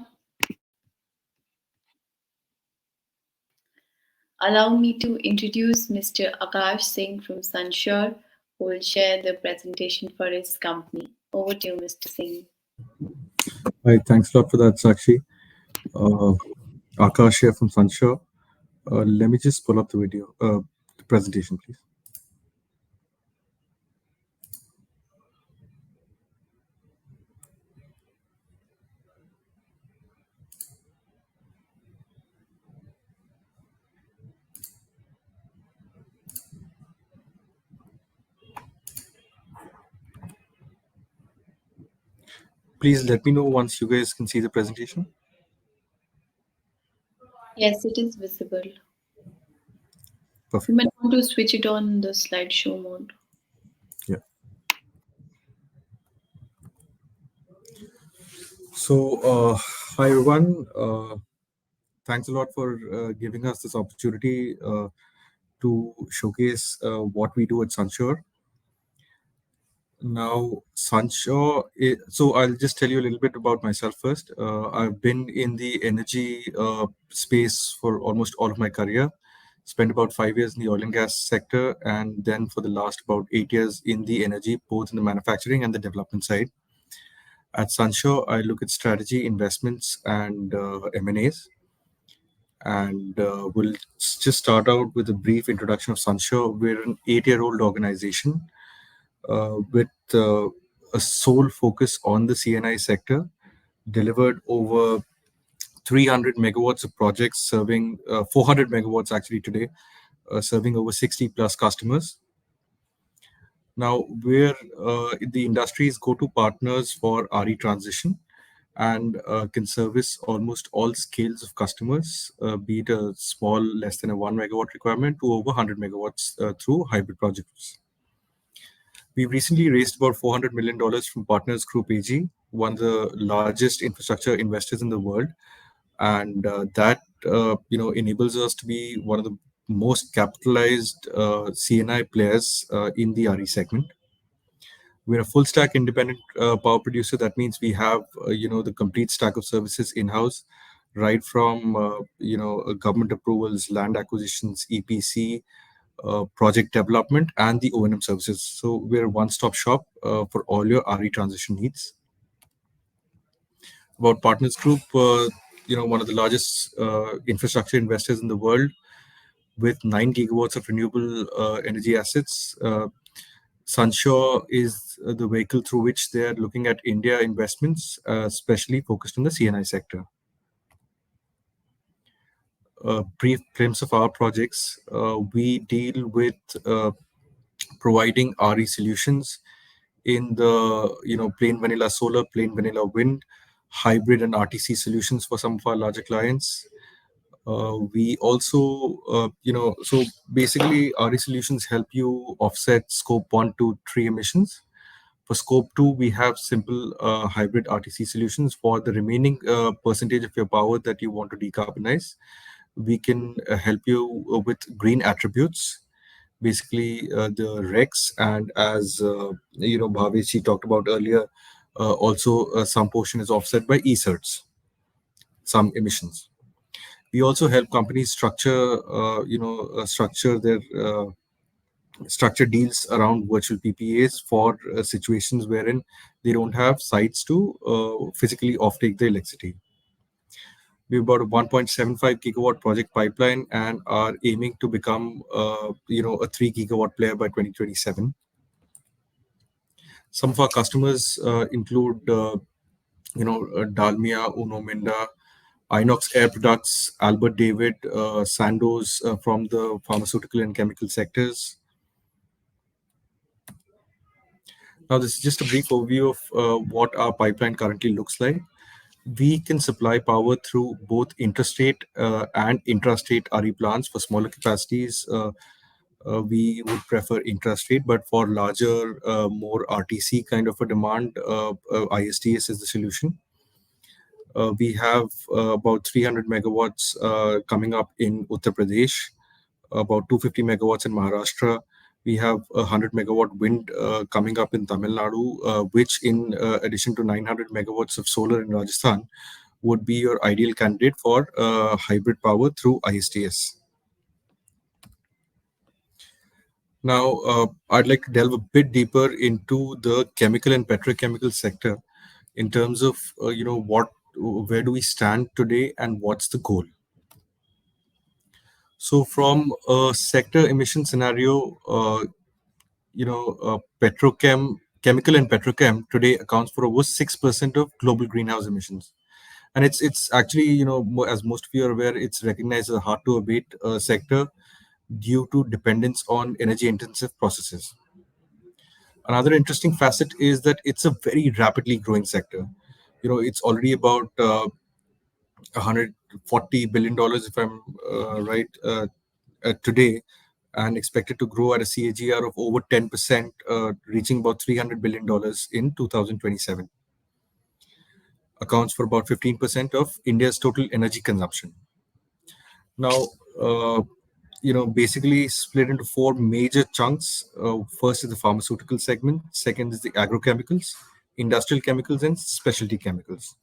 Allow me to introduce Mr. Akash Singh from Sunshore, who will share the presentation for his company. Over to you, Mr. Singh. Hi, thanks a lot for that, Sakshi. Akash here from Sunshore. Let me just pull up the video, the presentation, please. Please let me know once you guys can see the presentation. Yes, it is visible. Perfect. You might want to switch it on the slideshow mode. Yeah. So, hi everyone. Thanks a lot for giving us this opportunity to showcase what we do at Sunshore. Now, Sunshore, so I'll just tell you a little bit about myself first. I've been in the energy space for almost all of my career. Spent about 5 years in the oil and gas sector, and then for the last about 8 years in the energy, both in the manufacturing and the development side. At Sunshore, I look at strategy, investments, and M&As. And we'll just start out with a brief introduction of Sunshore. We're an 8-year-old organization with a sole focus on the CNI sector, delivered over 300 megawatts of projects, serving 400 megawatts actually today, serving over 60 plus customers. Now, we're the industry's go-to partners for RE transition and can service almost all scales of customers, be it a small, less than a 1 megawatt requirement to over 100 megawatts through hybrid projects. We recently raised about $400 million from Partners Group AG, one of the largest infrastructure investors in the world. And that enables us to be one of the most capitalized CNI players in the RE segment. We're a full stack independent power producer. That means we have the complete stack of services in-house, right from government approvals, land acquisitions, EPC, project development, and the O&M services. So we're a one-stop shop for all your RE transition needs. About Partners Group, one of the largest infrastructure investors in the world, with 9 gigawatts of renewable energy assets. Sunshore is the vehicle through which they are looking at India investments, especially focused on the CNI sector. Brief glimpse of our projects. We deal with providing RE solutions in the plain vanilla solar, plain vanilla wind, hybrid and RTC solutions for some of our larger clients. We also, so basically RE solutions help you offset scope 1, 2, 3 emissions. For scope 2, we have simple hybrid RTC solutions for the remaining percentage of your power that you want to decarbonize. We can help you with green attributes, basically the REX, and as Bhavesh talked about earlier, also some portion is offset by e-certs, some emissions. We also help companies structure their structure deals around virtual PPAs for situations wherein they don't have sites to physically offtake the electricity. We've got a 1.75 gigawatt project pipeline and are aiming to become, a 3 gigawatt player by 2027. Some of our customers include, Dalmia, Uno Minda, Inox Air Products, Albert David, Sandoz from the pharmaceutical and chemical sectors. Now, this is just a brief overview of what our pipeline currently looks like. We can supply power through both interstate and intrastate RE plants. For smaller capacities, we would prefer intrastate, but for larger, more RTC kind of a demand, ISTS is the solution. We have about 300 megawatts coming up in Uttar Pradesh, about 250 megawatts in Maharashtra. We have 100 megawatt wind coming up in Tamil Nadu, which in addition to 900 megawatts of solar in Rajasthan would be your ideal candidate for hybrid power through ISTS. Now, I'd like to delve a bit deeper into the chemical and petrochemical sector in terms of, where do we stand today and what's the goal? So from a sector emission scenario, chemical and petrochem today accounts for over 6% of global greenhouse emissions. And it's actually, as most of you are aware, it's recognized as a hard to abate sector due to dependence on energy intensive processes. Another interesting facet is that it's a very rapidly growing sector. It's already about $140 billion, if I'm right, today, and expected to grow at a CAGR of over 10%, reaching about $300 billion in 2027. Accounts for about 15% of India's total energy consumption. Now, basically split into four major chunks. First is the pharmaceutical segment. Second is the agrochemicals, industrial chemicals, and specialty chemicals.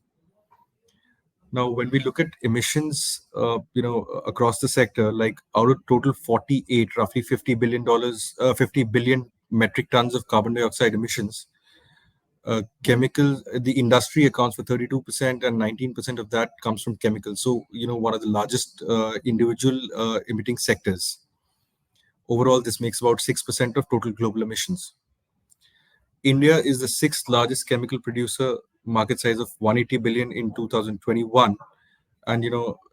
Now, when we look at emissions, across the sector, like out of total 48, roughly $50 billion, 50 billion metric tons of carbon dioxide emissions, the industry accounts for 32%, and 19% of that comes from chemicals. So, one of the largest individual emitting sectors. Overall, this makes about 6% of total global emissions. India is the sixth largest chemical producer, market size of 180 billion in 2021, and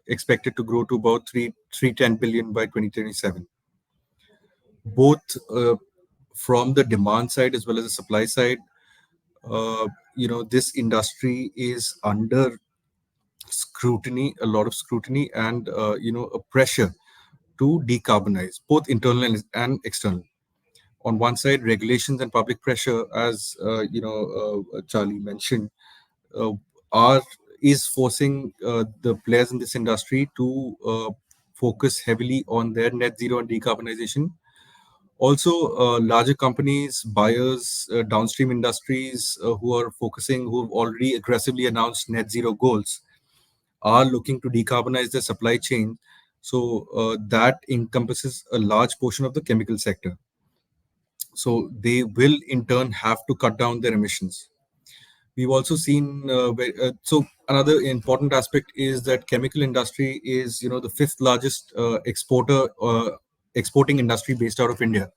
expected to grow to about 310 billion by 2027. Both from the demand side as well as the supply side, this industry is under scrutiny, a lot of scrutiny, and a pressure to decarbonize, both internal and external. On one side, regulations and public pressure, as Charlie mentioned, is forcing the players in this industry to focus heavily on their net zero and decarbonization. Also, larger companies, buyers, downstream industries who have already aggressively announced net zero goals, are looking to decarbonize their supply chain. So that encompasses a large portion of the chemical sector. So they will in turn have to cut down their emissions. We've also seen, so another important aspect is that chemical industry is, the fifth largest exporting industry based out of India.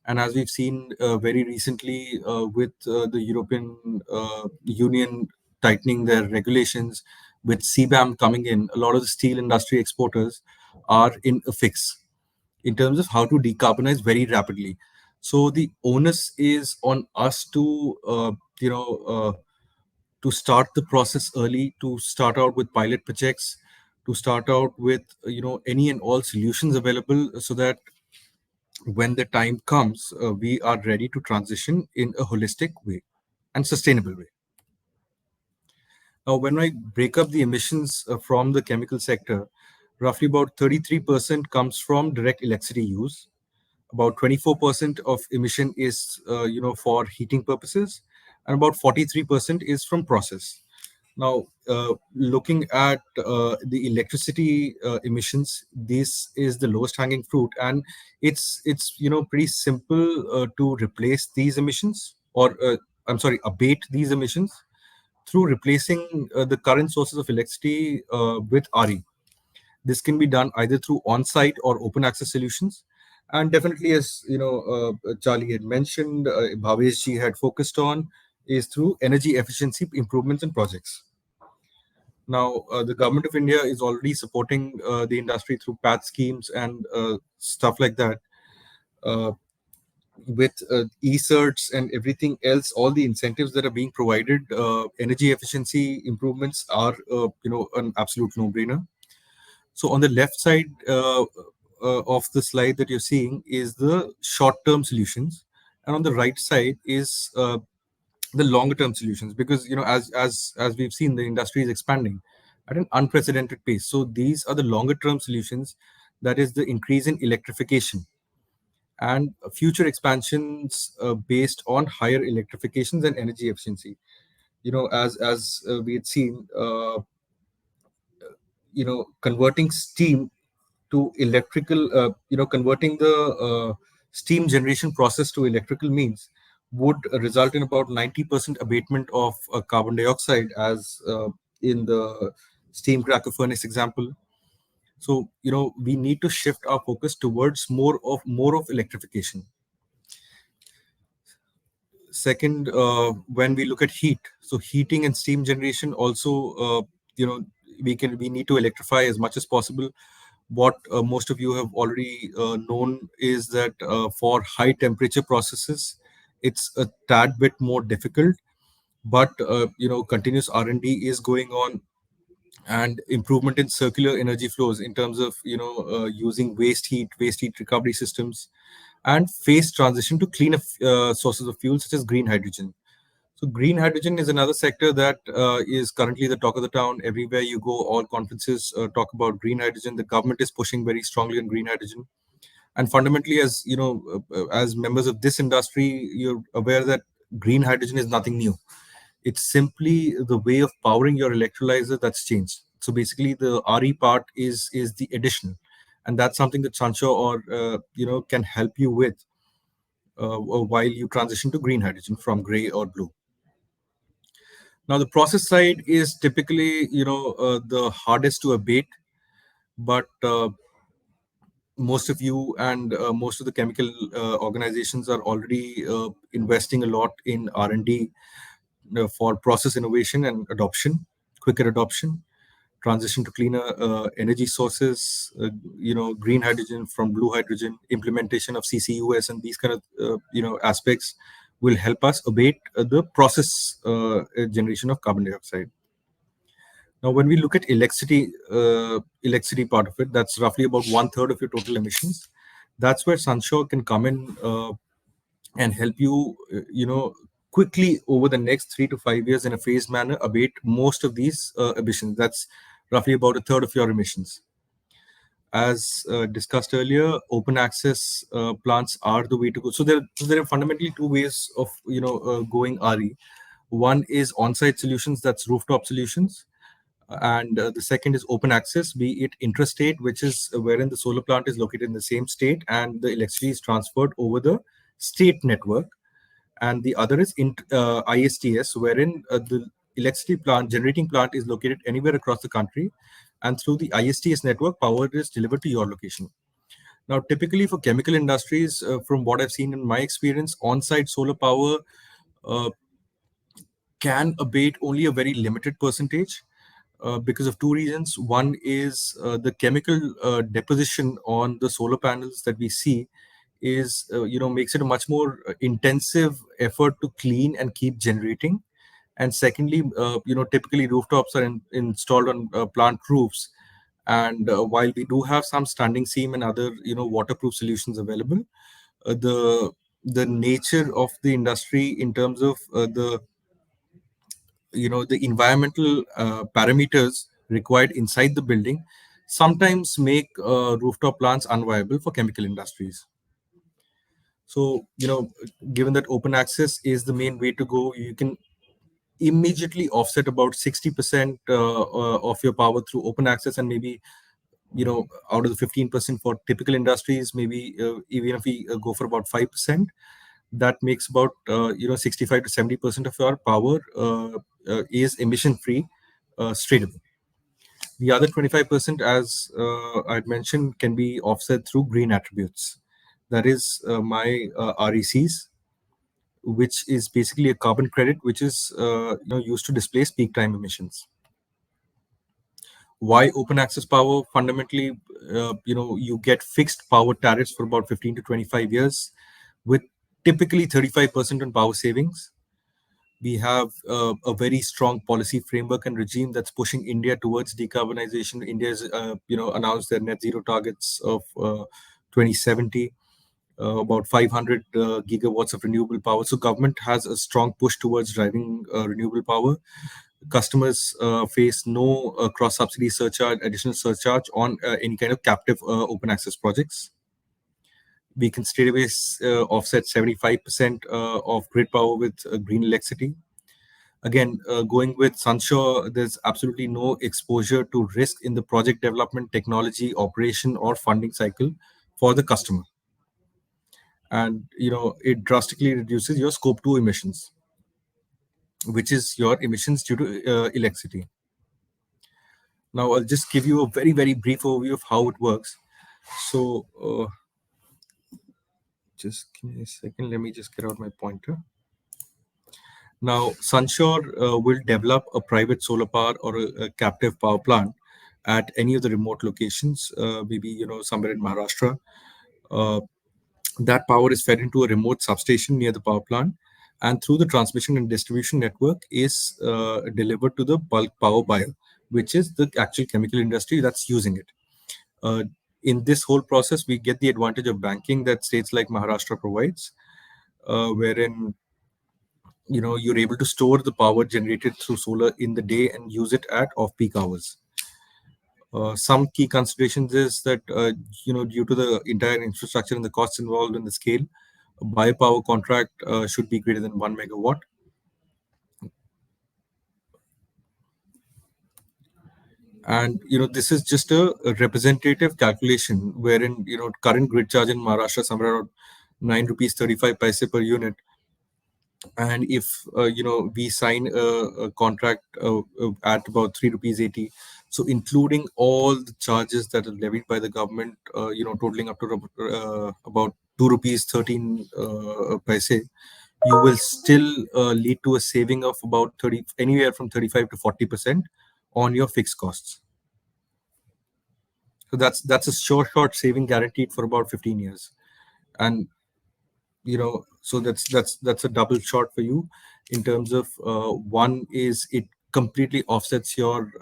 And as we've seen very recently with the European Union tightening their regulations, with CBAM coming in, a lot of the steel industry exporters are in a fix in terms of how to decarbonize very rapidly. So the onus is on us to, to start the process early, to start out with pilot projects, to start out with, any and all solutions available, so that when the time comes, we are ready to transition in a holistic way and sustainable way. Now, when I break up the emissions from the chemical sector, roughly about 33% comes from direct electricity use. About 24% of emission is for heating purposes, and about 43% is from process. Now, looking at the electricity emissions, this is the lowest hanging fruit, and it's pretty simple to replace these emissions, or I'm sorry, abate these emissions through replacing the current sources of electricity with RE. This can be done either through on-site or open access solutions, and definitely, as Charlie had mentioned, Bhavesh ji had focused on, is through energy efficiency improvements and projects. Now, the government of India is already supporting the industry through PAT schemes and stuff like that. With e-certs and everything else, all the incentives that are being provided, energy efficiency improvements are, an absolute no-brainer. So on the left side of the slide that you're seeing is the short-term solutions, and on the right side is the longer-term solutions. Because as we've seen, the industry is expanding at an unprecedented pace. So these are the longer-term solutions. That is the increase in electrification and future expansions based on higher electrifications and energy efficiency. As we had seen, converting steam to electrical, converting the steam generation process to electrical means would result in about 90% abatement of carbon dioxide, as in the steam cracker furnace example. So we need to shift our focus towards more of electrification. Second, when we look at heat, so heating and steam generation also, we need to electrify as much as possible. What most of you have already known is that for high temperature processes, it's a tad bit more difficult, but continuous R&D is going on, and improvement in circular energy flows in terms of using waste heat recovery systems, and phase transition to cleaner sources of fuel such as green hydrogen. So green hydrogen is another sector that is currently the talk of the town. Everywhere you go, all conferences talk about green hydrogen. The government is pushing very strongly on green hydrogen. And fundamentally, as members of this industry, you're aware that green hydrogen is nothing new. It's simply the way of powering your electrolyzer that's changed. So basically, the RE part is the additional, and that's something that Sancho or can help you with while you transition to green hydrogen from gray or blue. Now, the process side is typically, the hardest to abate, but most of you and most of the chemical organizations are already investing a lot in R&D for process innovation and adoption, quicker adoption, transition to cleaner energy sources, green hydrogen from blue hydrogen, implementation of CCUS, and these kind of aspects will help us abate the process generation of carbon dioxide. Now, when we look at electricity part of it, that's roughly about 1/3 of your total emissions. That's where Sunshore can come in and help you, quickly over the next 3 to 5 years in a phased manner abate most of these emissions. That's roughly about 1/3 of your emissions. As discussed earlier, open access plants are the way to go. So there are fundamentally two ways of going RE. One is on-site solutions, that's rooftop solutions, and the second is open access, be it intrastate, which is wherein the solar plant is located in the same state and the electricity is transferred over the state network. And the other is ISTS, wherein the electricity plant, generating plant, is located anywhere across the country, and through the ISTS network, power is delivered to your location. Now, typically for chemical industries, from what I've seen in my experience, on-site solar power can abate only a very limited percentage because of two reasons. One is the chemical deposition on the solar panels that we see is makes it a much more intensive effort to clean and keep generating. And secondly, typically rooftops are installed on plant roofs, and while we do have some standing seam and other waterproof solutions available, the nature of the industry in terms of the environmental parameters required inside the building sometimes make rooftop plants unviable for chemical industries. So, given that open access is the main way to go, you can immediately offset about 60% of your power through open access, and maybe out of the 15% for typical industries, maybe even if we go for about 5%, that makes about 65 to 70% of your power is emission free straight away. The other 25%, as I'd mentioned, can be offset through green attributes. That is my RECs, which is basically a carbon credit, which is used to displace peak time emissions. Why open access power? Fundamentally, you get fixed power tariffs for about 15 to 25 years, with typically 35% on power savings. We have a very strong policy framework and regime that's pushing India towards decarbonization. India has, announced their net zero targets of 2070, about 500 gigawatts of renewable power. So government has a strong push towards driving renewable power. Customers face no cross-subsidy surcharge, additional surcharge on any kind of captive open access projects. We can straight away offset 75% of grid power with green electricity. Again, going with Sunshore, there's absolutely no exposure to risk in the project development, technology, operation, or funding cycle for the customer. And it drastically reduces your scope 2 emissions, which is your emissions due to electricity. Now, I'll just give you a very, very brief overview of how it works. So, just give me a second. Let me just get out my pointer. Now, Sunshore will develop a private solar power or a captive power plant at any of the remote locations, maybe somewhere in Maharashtra. That power is fed into a remote substation near the power plant, and through the transmission and distribution network is delivered to the bulk power buyer, which is the actual chemical industry that's using it. In this whole process, we get the advantage of banking that states like Maharashtra provides, wherein you're able to store the power generated through solar in the day and use it at off-peak hours. Some key considerations is that due to the entire infrastructure and the costs involved in the scale, a biopower contract should be greater than 1 megawatt. And this is just a representative calculation, wherein current grid charge in Maharashtra somewhere around 9 rupees 35 paise per unit. And if we sign a contract at about 3 rupees 80, so including all the charges that are levied by the government, totaling up to about 2 rupees 13 paise, you will still lead to a saving of about anywhere from 35 to 40% on your fixed costs. So that's a short saving guaranteed for about 15 years. And so that's a double shot for you in terms of one is it completely offsets your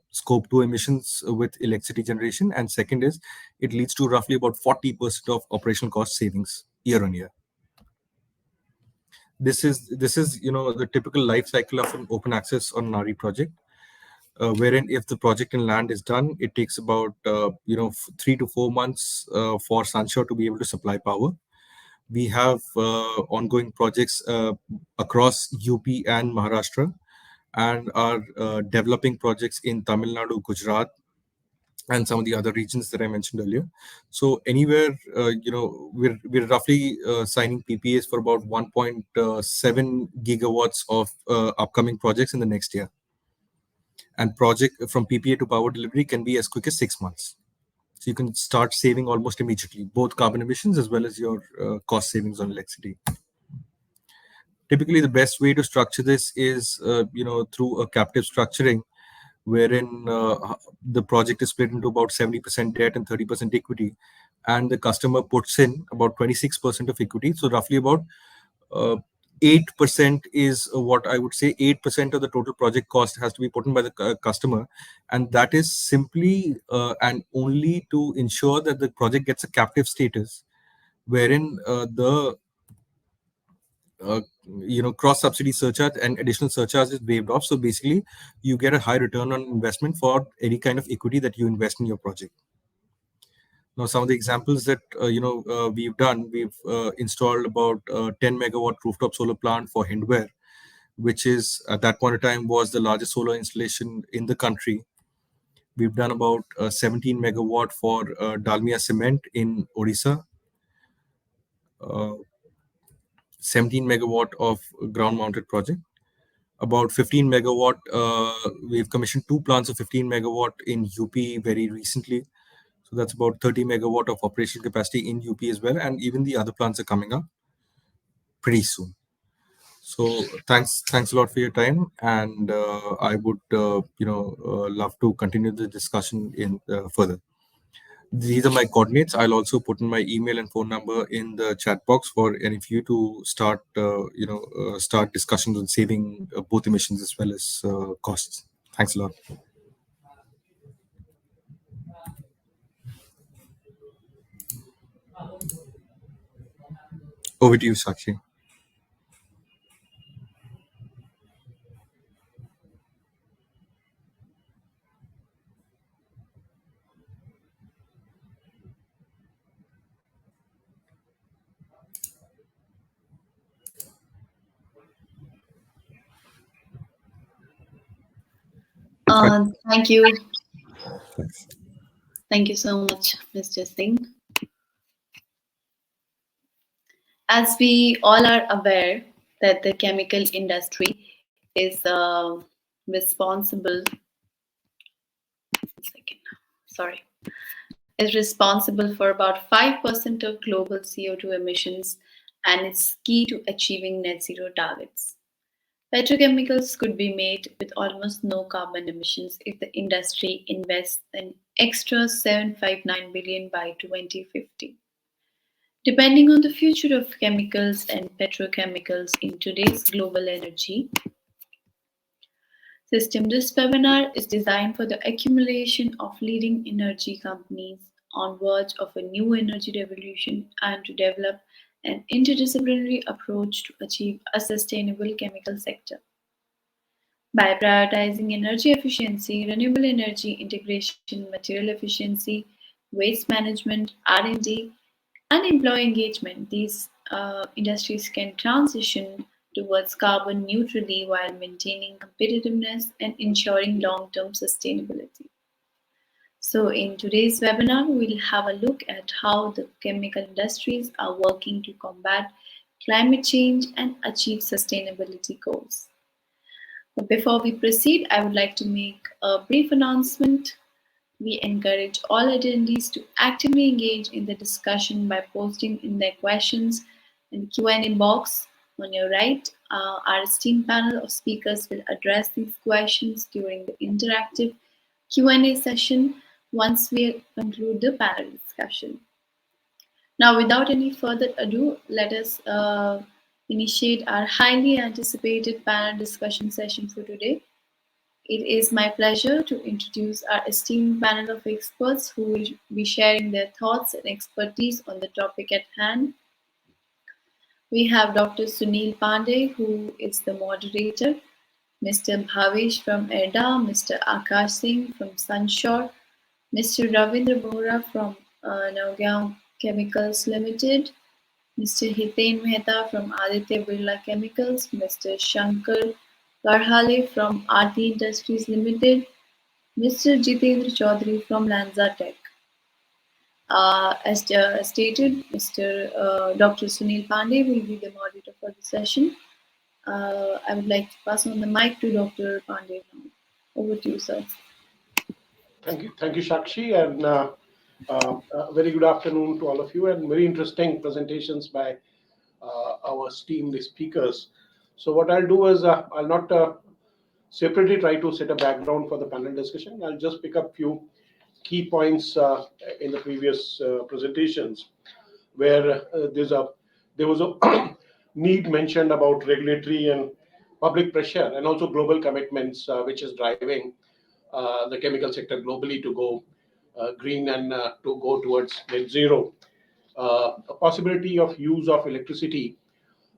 scope 2 emissions with electricity generation, and second is it leads to roughly about 40% of operational cost savings year on year. This is the typical life cycle of an open access or NARI project, wherein if the project and land is done, it takes about 3 to 4 months for Sunshore to be able to supply power. We have ongoing projects across UP and Maharashtra, and are developing projects in Tamil Nadu, Gujarat, and some of the other regions that I mentioned earlier. So anywhere, we're roughly signing PPAs for about 1.7 gigawatts of upcoming projects in the next year. And project from PPA to power delivery can be as quick as 6 months. So you can start saving almost immediately, both carbon emissions as well as your cost savings on electricity. Typically, the best way to structure this is, through a captive structuring, wherein the project is split into about 70% debt and 30% equity, and the customer puts in about 26% of equity. So roughly about 8% is what I would say 8% of the total project cost has to be put in by the customer, and that is simply and only to ensure that the project gets a captive status, wherein the cross subsidy surcharge and additional surcharge is waived off. So basically, you get a high return on investment for any kind of equity that you invest in your project. Now, some of the examples that we've done, we've installed about 10 megawatt rooftop solar plant for Hindware, which is at that point of time was the largest solar installation in the country. We've done about 17 megawatt for Dalmia Cement in Odisha, 17 megawatt of ground-mounted project. About 15 megawatt, we've commissioned 2 plants of 15 megawatt in UP very recently. So that's about 30 megawatt of operational capacity in UP as well. And even the other plants are coming up pretty soon. So thanks a lot for your time. And I would, love to continue the discussion in further. These are my coordinates. I'll also put in my email and phone number in the chat box for any of you to start, start discussions on saving both emissions as well as costs. Thanks a lot. Over to you, Sakshi. Thank you. Thanks. Thank you so much, Mr. Singh. As we all are aware that the chemical industry is responsible. Is responsible for about 5% of global CO2 emissions and is key to achieving net zero targets. Petrochemicals could be made with almost no carbon emissions if the industry invests an extra 759 billion by 2050. Depending on the future of chemicals and petrochemicals in today's global energy system, this webinar is designed for the accumulation of leading energy companies on verge of a new energy revolution and to develop an interdisciplinary approach to achieve a sustainable chemical sector. By prioritizing energy efficiency, renewable energy integration, material efficiency, waste management, R&D, and employee engagement, these industries can transition towards carbon neutrality while maintaining competitiveness and ensuring long-term sustainability. So in today's webinar, we'll have a look at how the chemical industries are working to combat climate change and achieve sustainability goals. But before we proceed, I would like to make a brief announcement. We encourage all attendees to actively engage in the discussion by posting in their questions in the Q&A box on your right. Our esteemed panel of speakers will address these questions during the interactive Q&A session once we conclude the panel discussion. Now, without any further ado, let us initiate our highly anticipated panel discussion session for today. It is my pleasure to introduce our esteemed panel of experts who will be sharing their thoughts and expertise on the topic at hand. We have Dr. Sunil Pandey, who is the moderator, Mr. Bhavesh from ERDA, Mr. Akash Singh from Sunshore, Mr. Ravindra Bohra from Nagaon Chemicals Limited, Mr. Hiten Mehta from Aditya Birla Chemicals, Mr. Shankar Garhale from Aarti Industries Limited, Mr. Jitendra Chaudhary from Lanza Tech. As stated, Dr. Sunil Pandey will be the moderator for the session. I would like to pass on the mic to Dr. Pandey now. Over to you, sir. Thank you, Sakshi, and very good afternoon to all of you, and very interesting presentations by our esteemed speakers. So what I'll do is I'll not separately try to set a background for the panel discussion. I'll just pick up few key points in the previous presentations, where there was a need mentioned about regulatory and public pressure, and also global commitments, which is driving the chemical sector globally to go green and to go towards net zero. A possibility of use of electricity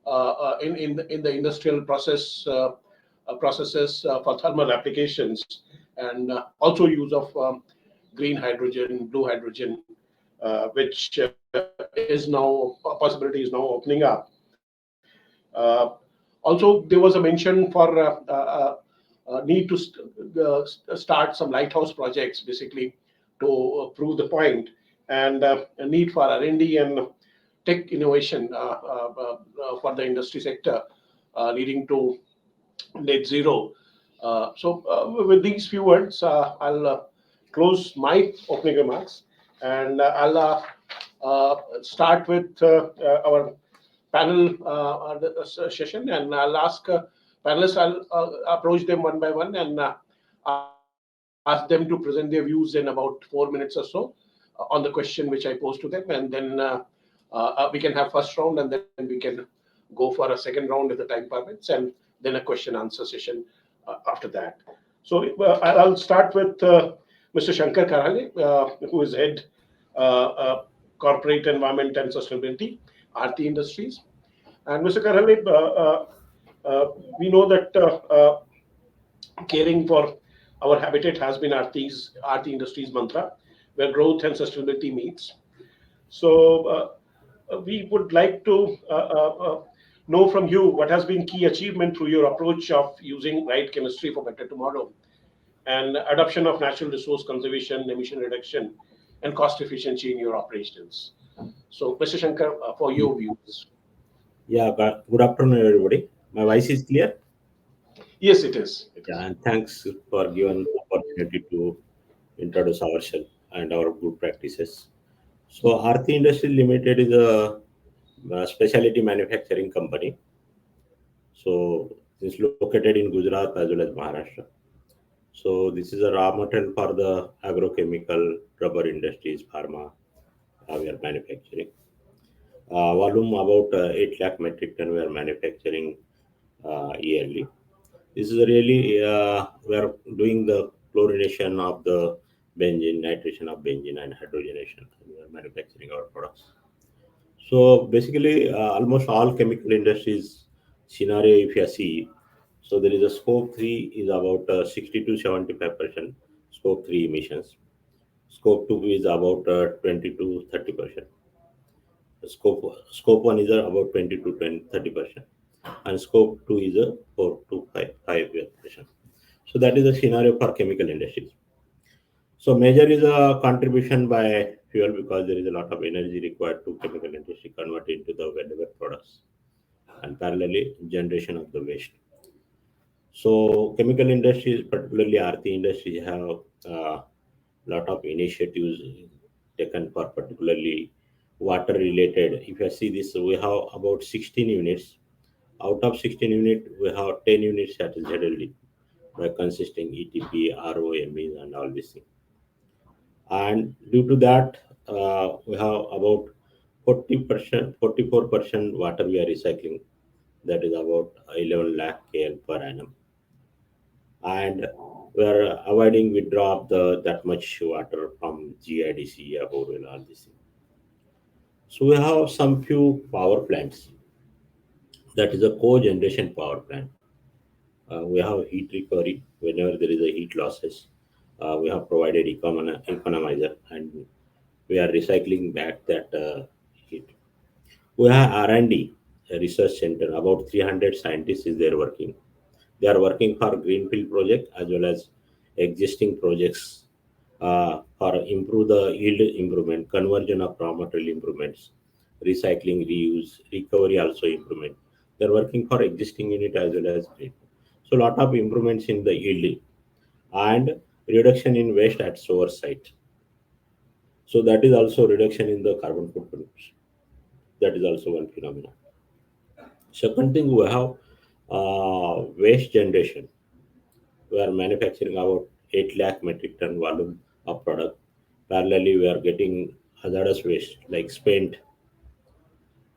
in the industrial processes for thermal applications, and also use of green hydrogen, blue hydrogen, which is now possibility is now opening up. Also, there was a mention for need to start some lighthouse projects, basically to prove the point, and a need for R&D and tech innovation for the industry sector, leading to net zero. With these few words, I'll close my opening remarks, and I'll start with our panel session, and I'll ask panelists. I'll approach them one by one and ask them to present their views in about 4 minutes or so on the question which I posed to them, and then we can have first round, and then we can go for a second round if the time permits, and then a question answer session after that. So I'll start with Mr. Shankar Karale, who is head corporate environment and sustainability, Aarti Industries. And Mr. Karale, we know that caring for our habitat has been Aarti Industries mantra, where growth and sustainability meets. So we would like to know from you what has been key achievement through your approach of using right chemistry for better tomorrow, and adoption of natural resource conservation, emission reduction, and cost efficiency in your operations. So, Mr. Shankar, for your views. Yeah, good afternoon, everybody. My voice is clear? Yes, it is. Yeah, and thanks for giving the opportunity to introduce ourselves and our good practices. So, Aarti Industry Limited is a specialty manufacturing company. So, it's located in Gujarat as well as Maharashtra. So, this is a raw material for the agrochemical, rubber industries, pharma, we are manufacturing. Volume about 8 lakh metric ton we are manufacturing yearly. This is really, we are doing the chlorination of the benzene, nitration of benzene, and hydrogenation. We are manufacturing our products. So basically, almost all chemical industries scenario, if you see, so there is a scope 3 is about 60 to 75% scope 3 emissions. Scope 2 is about 20 to 30%. Scope 1 is about 20 to 30%, and scope 2 is a 4 to 5%. So that is the scenario for chemical industries. So major is a contribution by fuel, because there is a lot of energy required to chemical industry convert into the valuable products, and parallelly generation of the waste. So chemical industries, particularly Aarti industries, have a lot of initiatives taken for particularly water related. If you see this, we have about 16 units. Out of 16 units, we have 10 units that is ZLD, by consisting ETP, ROMEs, and all these things. And due to that, we have about 40%, 44% water we are recycling. That is about 11 lakh KL per annum. And we are avoiding withdrawal of that much water from GIDC, borewell, all these things. So we have some few power plants. That is a co-generation power plant. We have heat recovery whenever there is a heat losses. We have provided economizer, and we are recycling back that heat. We have R&D, a research center. About 300 scientists is there working. They are working for greenfield project as well as existing projects for improve the yield improvement, conversion of raw material improvements, recycling, reuse, recovery also improvement. They are working for existing unit as well as green. So lot of improvements in the yield and reduction in waste at source site. So that is also reduction in the carbon footprint. That is also one phenomenon. Second thing, we have waste generation. We are manufacturing about 8 lakh metric ton volume of product. Parallelly, we are getting hazardous waste like spent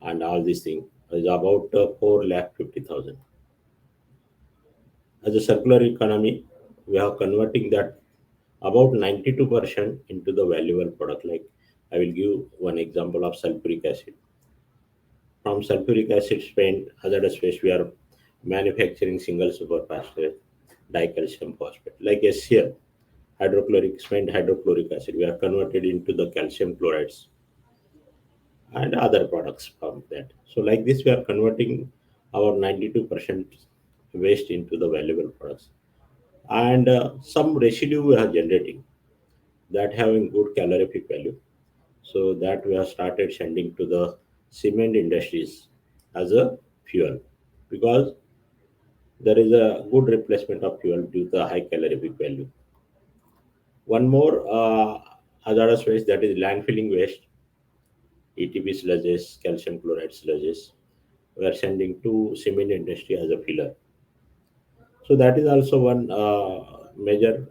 and all these things is about 4 lakh 50,000. As a circular economy, we are converting that about 92% into the valuable product. Like I will give one example of sulfuric acid. from sulfuric acid spent hazardous waste, we are manufacturing single superphosphate dicalcium phosphate like HCl, hydrochloric spent hydrochloric acid. We are converted into the calcium chlorides and other products from that. So like this, we are converting our 92% waste into the valuable products, and some residue we are generating that having good calorific value. So that we have started sending to the cement industries as a fuel, because there is a good replacement of fuel due to the high calorific value. One more hazardous waste, that is landfilling waste, ETP sludges, calcium chloride sludges. We are sending to cement industry as a filler. So that is also one major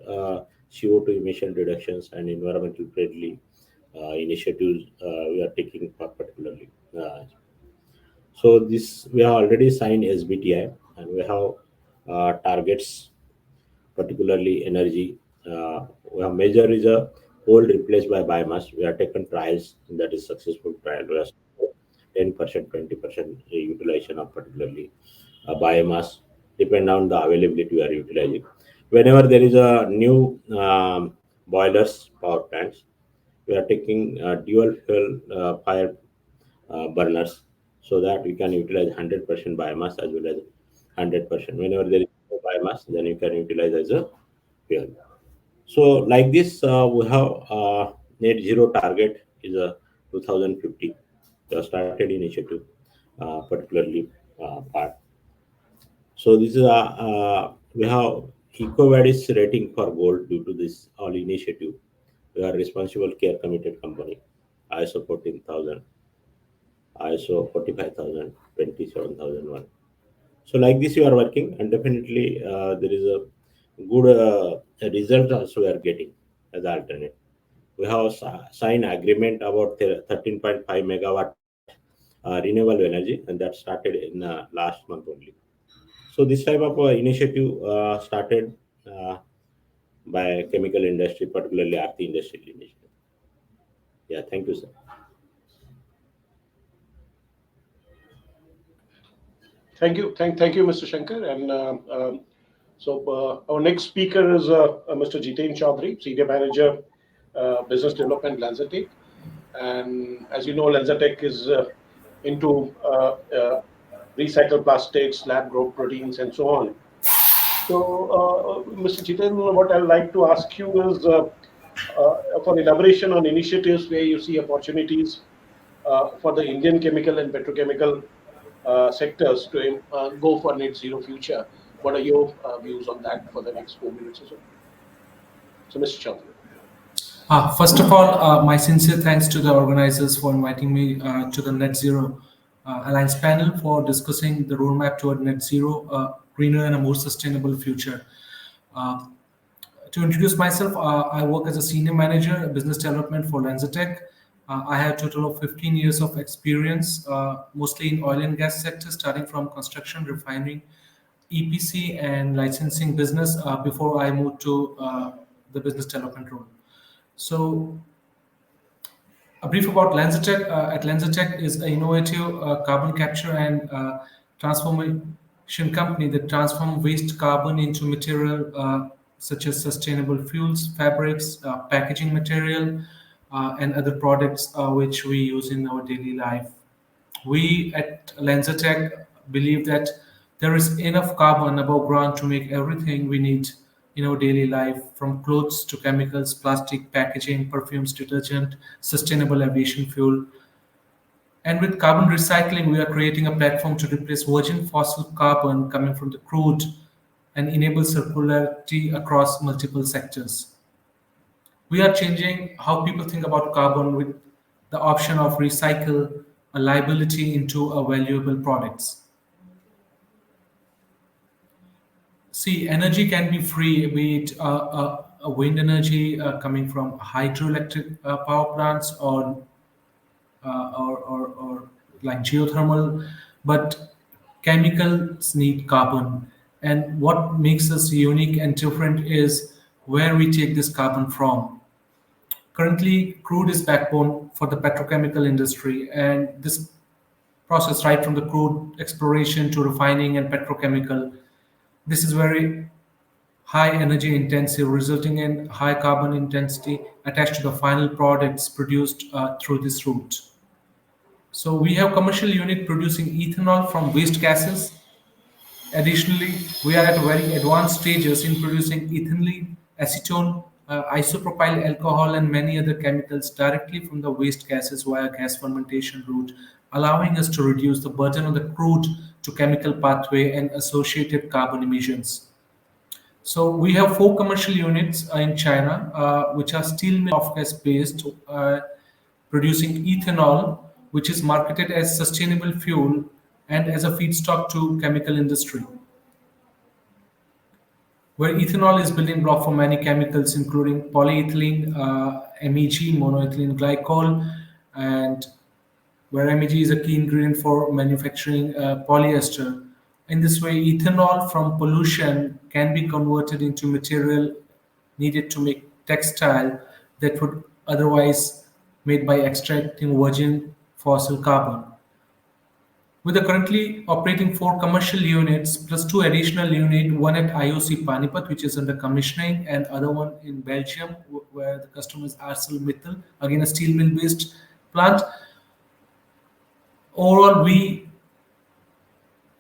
CO2 emission reductions and environmental friendly initiatives we are taking particularly. So this we have already signed SBTI, and we have targets, particularly energy. We have major is a coal replaced by biomass. We have taken trials, and that is successful trial. We have 10%, 20% utilization of particularly biomass, depend on the availability we are utilizing. Whenever there is a new boilers, power plants, we are taking dual fuel fire burners, so that we can utilize 100% biomass as well as 100%. Whenever there is no biomass, then you can utilize as a fuel. So like this, we have net zero target is a 2050. The started initiative, particularly part. So this is we have EcoVadis rating for gold due to this all initiative. We are responsible care committed company, ISO 14,000, ISO 45,000, 27,001. So like this you are working, and definitely there is a good result also we are getting as alternate. We have signed agreement about 13.5 megawatt renewable energy, and that started in last month only. So this type of initiative started by chemical industry, particularly Aarti industrial industry. Yeah, thank you, sir. Thank you, Mr. Shankar. And our next speaker is Mr. Jiten Chaudhary, Senior Manager, Business Development, LanzaTech. And as you know, LanzaTech is into recycled plastics, lab grown proteins, and so on. So, Mr. Jiten, what I'd like to ask you is for elaboration on initiatives where you see opportunities for the Indian chemical and petrochemical sectors to go for net zero future. What are your views on that for the next 4 minutes or so? So, Mr. Chaudhary. First of all, my sincere thanks to the organizers for inviting me to the Net Zero Alliance panel for discussing the roadmap toward net zero, greener and a more sustainable future. To introduce myself, I work as a senior manager, business development for LanzaTech. I have a total of 15 years of experience, mostly in oil and gas sector, starting from construction, refining, EPC, and licensing business before I moved to the business development role. So, a brief about LanzaTech. At LanzaTech is an innovative carbon capture and transformation company that transforms waste carbon into material such as sustainable fuels, fabrics, packaging material, and other products which we use in our daily life. We at LanzaTech believe that there is enough carbon above ground to make everything we need in our daily life, from clothes to chemicals, plastic, packaging, perfumes, detergent, sustainable aviation fuel. And with carbon recycling, we are creating a platform to replace virgin fossil carbon coming from the crude and enable circularity across multiple sectors. We are changing how people think about carbon with the option of recycle a liability into a valuable products. See, energy can be free, be it wind energy coming from hydroelectric power plants or like geothermal, but chemicals need carbon. And what makes us unique and different is where we take this carbon from. Currently, crude is backbone for the petrochemical industry, and this process, right from the crude exploration to refining and petrochemical. This is very high energy intensive, resulting in high carbon intensity attached to the final products produced through this route. So we have commercial unit producing ethanol from waste gases. Additionally, we are at very advanced stages in producing ethylene, acetone, isopropyl alcohol, and many other chemicals directly from the waste gases via gas fermentation route, allowing us to reduce the burden on the crude to chemical pathway and associated carbon emissions. So we have 4 commercial units in China, which are steel mill off gas based, producing ethanol, which is marketed as sustainable fuel and as a feedstock to chemical industry, where ethanol is building block for many chemicals, including polyethylene, MEG, monoethylene glycol, and where MEG is a key ingredient for manufacturing polyester. In this way, ethanol from pollution can be converted into material needed to make textile that would otherwise made by extracting virgin fossil carbon. With the currently operating 4 commercial units plus 2 additional units, one at IOC Panipat, which is under commissioning, and other one in Belgium, where the customer is ArcelorMittal, again a steel mill-based plant. Overall, we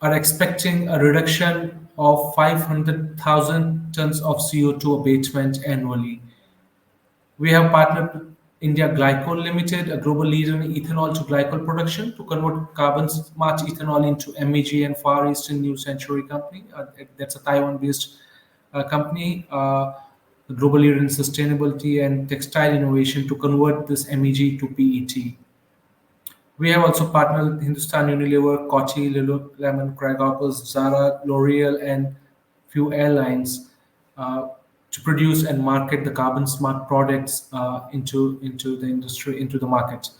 are expecting a reduction of 500,000 tons of CO2 abatement annually. We have partnered with India Glycol Limited, a global leader in ethanol to glycol production, to convert carbon smart ethanol into MEG, and Far Eastern New Century Company. That's a Taiwan-based company, a global leader in sustainability and textile innovation, to convert this MEG to PET. We have also partnered with Hindustan Unilever, Kochi, Lululemon, Craigoppers, Zara, L'Oreal, and few airlines to produce and market the carbon smart products into the industry, into the market.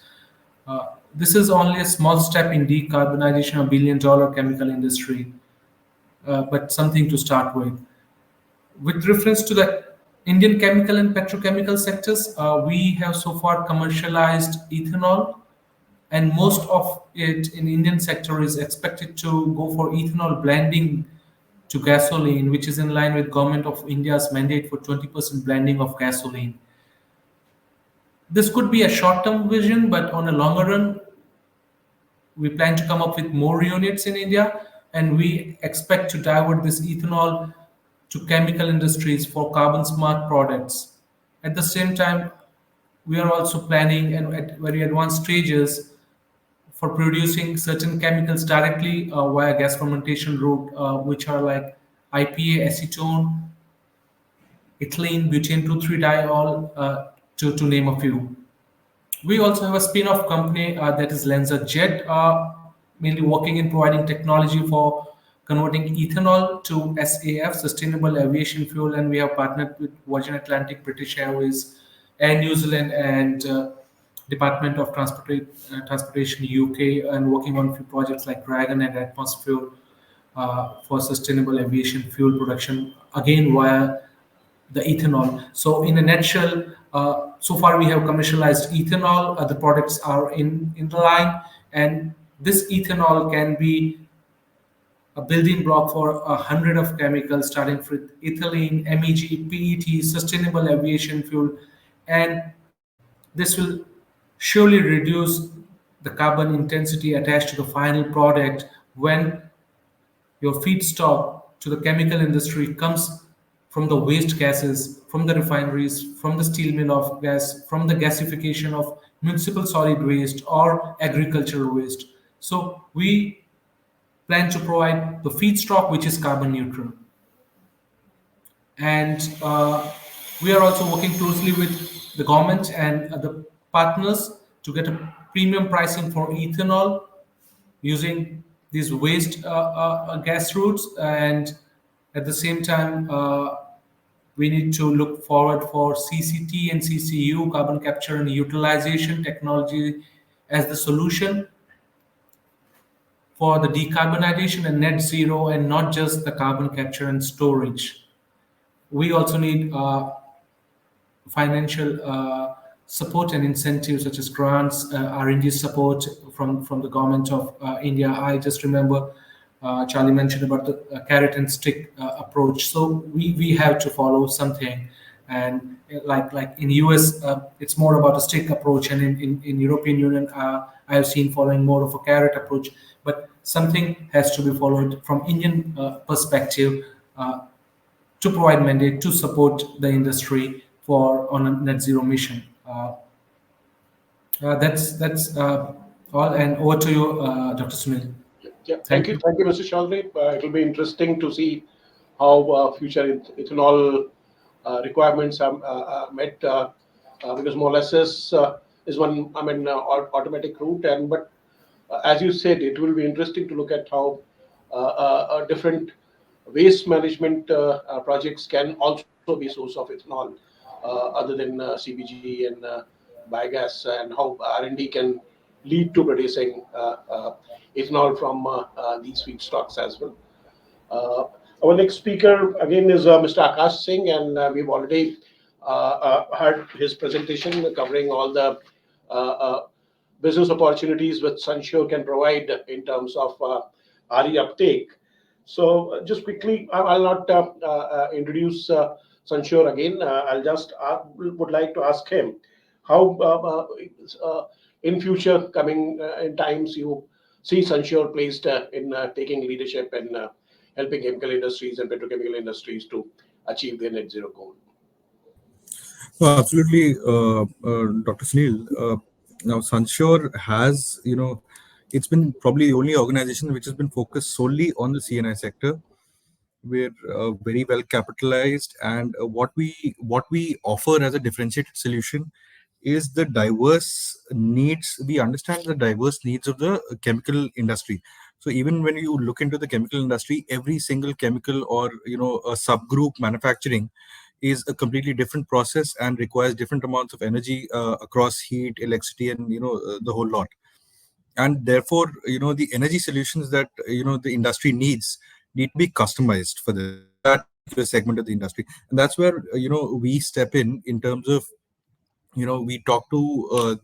This is only a small step in decarbonization of billion-dollar chemical industry, but something to start with. With reference to the Indian chemical and petrochemical sectors, we have so far commercialized ethanol, and most of it in Indian sector is expected to go for ethanol blending to gasoline, which is in line with Government of India's mandate for 20% blending of gasoline. This could be a short-term vision, but on a longer run, we plan to come up with more units in India, and we expect to divert this ethanol to chemical industries for carbon smart products. At the same time, we are also planning and at very advanced stages for producing certain chemicals directly via gas fermentation route, which are like IPA, acetone, ethylene, butane 2,3-diol, to name a few. We also have a spin-off company that is Lenza Jet, mainly working in providing technology for converting ethanol to SAF, Sustainable Aviation Fuel, and we have partnered with Virgin Atlantic, British Airways, Air New Zealand, and Department of Transportation UK, and working on a few projects like Dragon and Atmosphere for sustainable aviation fuel production, again via the ethanol. So in a nutshell, so far we have commercialized ethanol, the products are in the line, and this ethanol can be a building block for 100 of chemicals, starting with ethylene, MEG, PET, sustainable aviation fuel, and this will surely reduce the carbon intensity attached to the final product when your feedstock to the chemical industry comes from the waste gases, from the refineries, from the steel mill of gas, from the gasification of municipal solid waste or agricultural waste. So we plan to provide the feedstock which is carbon neutral. And we are also working closely with the government and the partners to get a premium pricing for ethanol using these waste gas routes, and at the same time we need to look forward for CCT and CCU, carbon capture and utilization technology, as the solution for the decarbonization and net zero, and not just the carbon capture and storage. We also need financial support and incentives such as grants, R&D support from the government of India. I just remember Charlie mentioned about the carrot and stick approach. So we have to follow something, and like in US, it's more about a stick approach, and in European Union, I have seen following more of a carrot approach. But something has to be followed from Indian perspective to provide mandate to support the industry for on a net zero mission. That's all, and over to you, Dr. Sunil. Yeah, Thank you. thank you, Mr. Chaudhary. It will be interesting to see how future ethanol requirements are met, because molasses is one, automatic route, and but as you said, it will be interesting to look at how different waste management projects can also be source of ethanol, other than CBG and biogas, and how R&D can lead to producing ethanol from these feedstocks as well. Our next speaker again is Mr. Akash Singh, and we've already heard his presentation covering all the business opportunities which Sunshore can provide in terms of RE uptake. So just quickly, I'll not introduce Sunshore again. I'll just would like to ask him how in future coming in times you see Sunshore placed in taking leadership and helping chemical industries and petrochemical industries to achieve their net zero goal. Well, absolutely, Dr. Sunil. Now, Sunshore has, it's been probably the only organization which has been focused solely on the CNI sector. We're very well capitalized, and what we offer as a differentiated solution is the diverse needs. We understand the diverse needs of the chemical industry. So even when you look into the chemical industry, every single chemical or a subgroup manufacturing is a completely different process and requires different amounts of energy across heat, electricity, and the whole lot. And therefore, the energy solutions that the industry need to be customized for that particular segment of the industry. And that's where we step in terms of we talk to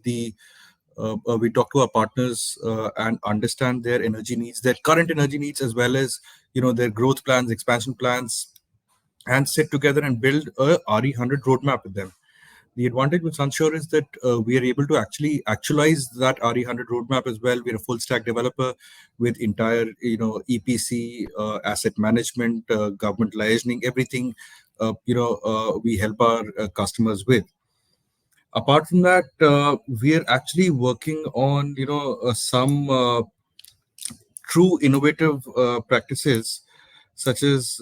we talk to our partners and understand their energy needs, their current energy needs, as well as their growth plans, expansion plans, and sit together and build a RE100 roadmap with them. The advantage with Sunshore is that we are able to actually actualize that RE100 roadmap as well. We're a full stack developer with entire EPC, asset management, government liaising, everything we help our customers with. Apart from that, we are actually working on some true innovative practices, such as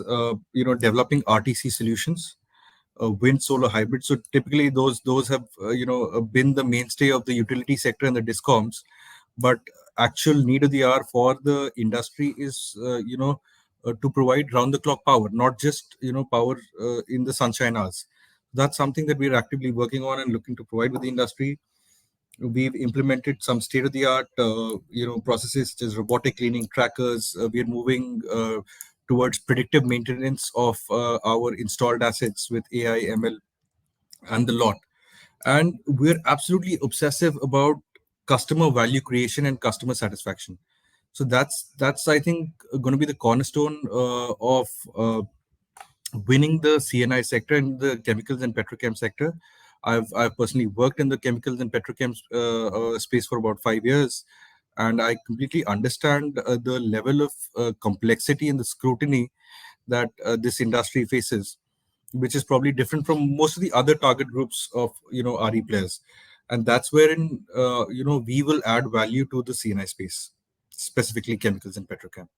developing RTC solutions, wind solar hybrid. So typically those have been the mainstay of the utility sector and the discoms, but actual need of the hour for the industry is to provide round the clock power, not just power in the sunshine hours. That's something that we're actively working on and looking to provide with the industry. We've implemented some state-of-the-art processes such as robotic cleaning trackers. We're moving towards predictive maintenance of our installed assets with AI, ML, and the lot. And we're absolutely obsessive about customer value creation and customer satisfaction. So that's I think going to be the cornerstone of winning the CNI sector and the chemicals and petrochem sector. I've personally worked in the chemicals and petrochem space for about 5 years, and I completely understand the level of complexity and the scrutiny that this industry faces, which is probably different from most of the other target groups of RE players. And that's wherein we will add value to the CNI space, specifically chemicals and petrochem.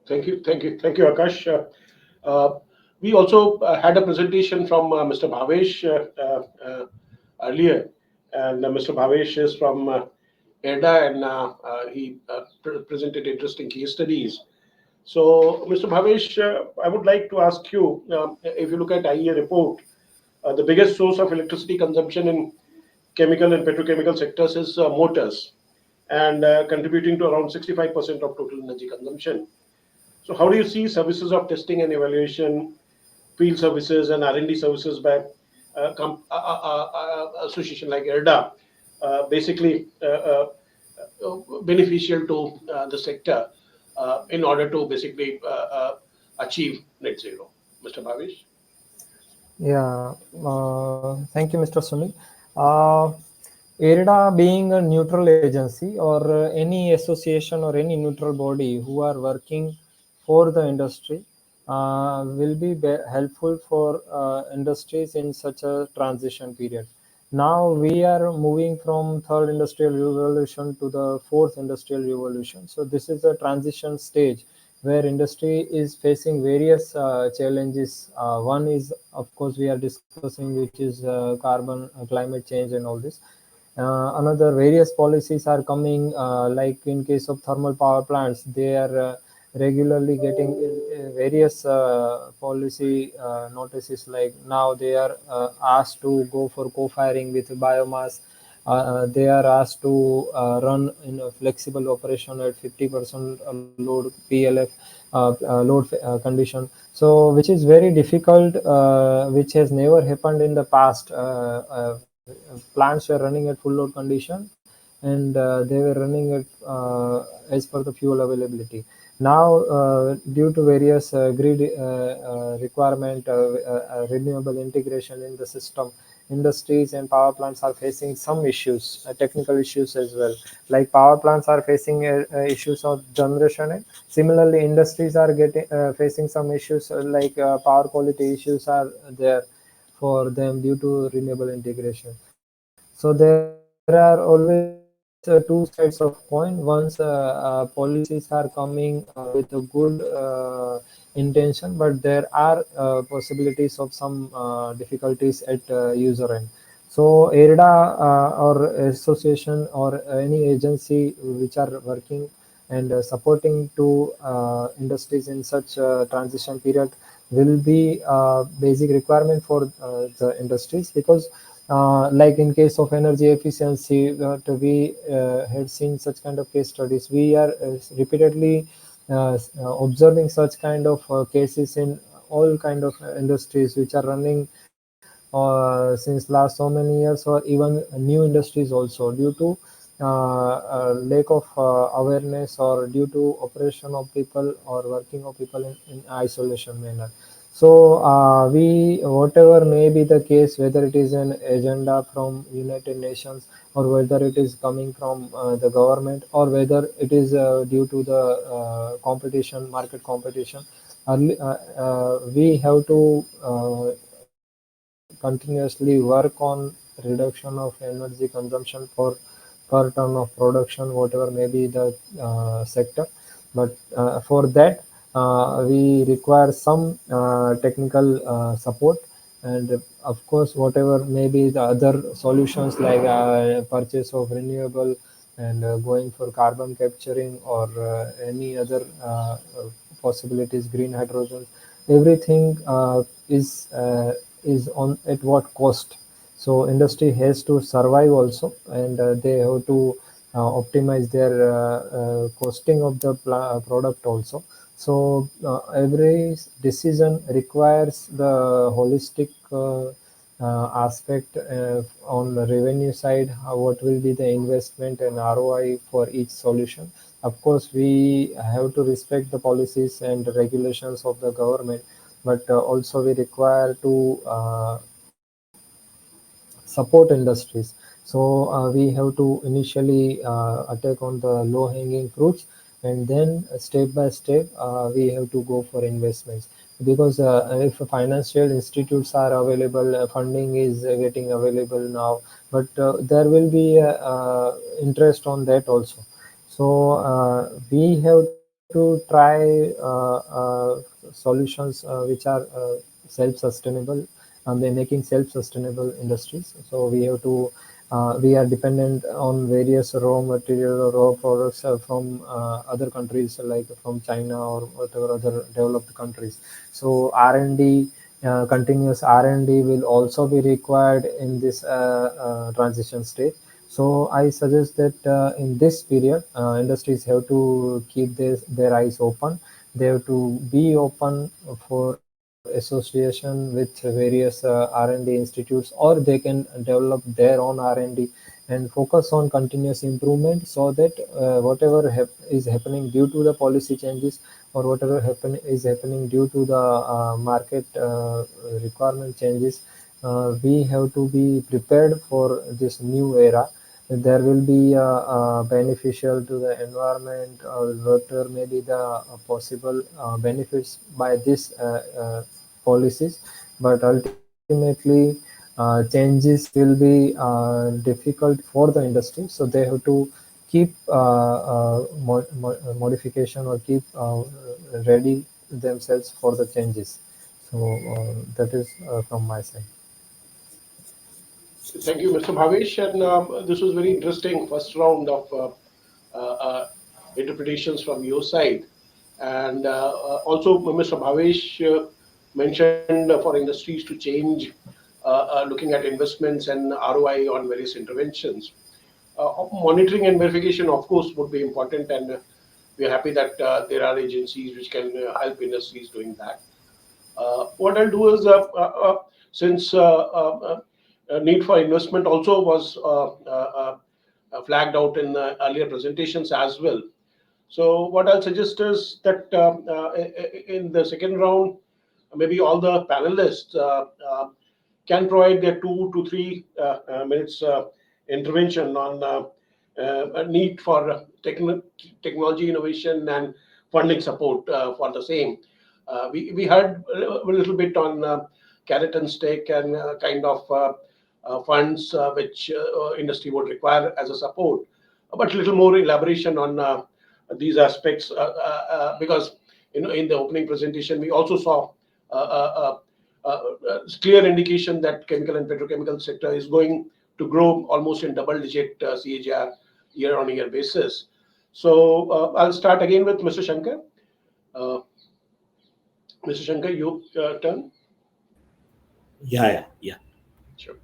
Thank you, Akash. We also had a presentation from Mr. Bhavesh earlier, and Mr. Bhavesh is from ERDA, and he presented interesting case studies. So, Mr. Bhavesh, I would like to ask you, if you look at IEA report, the biggest source of electricity consumption in chemical and petrochemical sectors is motors, and contributing to around 65% of total energy consumption. So how do you see services of testing and evaluation, field services and R&D services by association like IRDA, basically beneficial to the sector in order to basically achieve net zero. Mr. Bhavish? Yeah, thank you, Mr. Sunil. Uh, IRDA being a neutral agency or any association or any neutral body who are working for the industry will be helpful for industries in such a transition period. Now we are moving from third industrial revolution to the fourth industrial revolution. So this is a transition stage where industry is facing various challenges. One is, of course, we are discussing, which is carbon, climate change, and all this. Another various policies are coming, like in case of thermal power plants, they are regularly getting various policy notices. Like now, they are asked to go for co-firing with biomass. They are asked to run in a flexible operation at 50% load PLF load condition. So, which is very difficult, which has never happened in the past. Plants were running at full load condition, and they were running at as per the fuel availability. Now, due to various grid requirement, renewable integration in the system, industries and power plants are facing some issues, technical issues as well. Like power plants are facing issues of generation. And similarly, industries are getting facing some issues like power quality issues are there for them due to renewable integration. So there are always two sides of coin. Once policies are coming with a good intention, but there are possibilities of some difficulties at user end. So IRDA or association or any agency which are working and supporting to industries in such transition period will be basic requirement for the industries, because like in case of energy efficiency, we had seen such kind of case studies. We are repeatedly observing such kind of cases in all kind of industries which are running since last so many years, or even new industries also, due to lack of awareness or due to operation of people or working of people in isolation manner. So we, whatever may be the case, whether it is an agenda from United Nations or whether it is coming from the government or whether it is due to the competition, market competition, we have to continuously work on reduction of energy consumption per ton of production, whatever may be the sector. But for that, we require some technical support, and of course, whatever may be the other solutions like purchase of renewable and going for carbon capturing or any other possibilities, green hydrogen, everything is on at what cost. So industry has to survive also, and they have to optimize their costing of the product also. So every decision requires the holistic aspect on the revenue side, what will be the investment and ROI for each solution. Of course, we have to respect the policies and regulations of the government, but also we require to support industries. So we have to initially attack on the low hanging fruits, and then step by step we have to go for investments, because if financial institutes are available, funding is getting available now, but there will be interest on that also. So we have to try solutions which are self-sustainable, they're making self-sustainable industries. So we have to we are dependent on various raw material or raw products from other countries like from China or whatever other developed countries. So R&D, continuous R&D will also be required in this transition stage. So I suggest that in this period, industries have to keep their eyes open. They have to be open for any association with various R&D institutes, or they can develop their own R&D and focus on continuous improvement, so that whatever is happening due to the policy changes, or whatever is happening due to the market requirement changes, we have to be prepared for this new era. There will be beneficial to the environment, or whatever may be the possible benefits by these policies, but ultimately changes will be difficult for the industry, so they have to keep modification, or keep ready themselves for the changes. So that is from my side. Thank you, Mr. Bhavesh. And this was very interesting first round of interpretations from your side. And also, Mr. Bhavesh mentioned for industries to change, looking at investments and ROI on various interventions. Monitoring and verification, of course, would be important, and we're happy that there are agencies which can help industries doing that. What I'll do is, since need for investment also was flagged out in earlier presentations as well. So what I'll suggest is that in the second round, maybe all the panelists can provide their 2 to 3 minutes intervention on a need for technology innovation and funding support for the same. We heard a little bit on carrot and stick and kind of funds which industry would require as a support, but a little more elaboration on these aspects, because in the opening presentation we also saw clear indication that chemical and petrochemical sector is going to grow almost in double-digit CAGR year-on-year basis. So I'll start again with Mr. Shankar. Mr. Shankar, you turn. Yeah. Sure.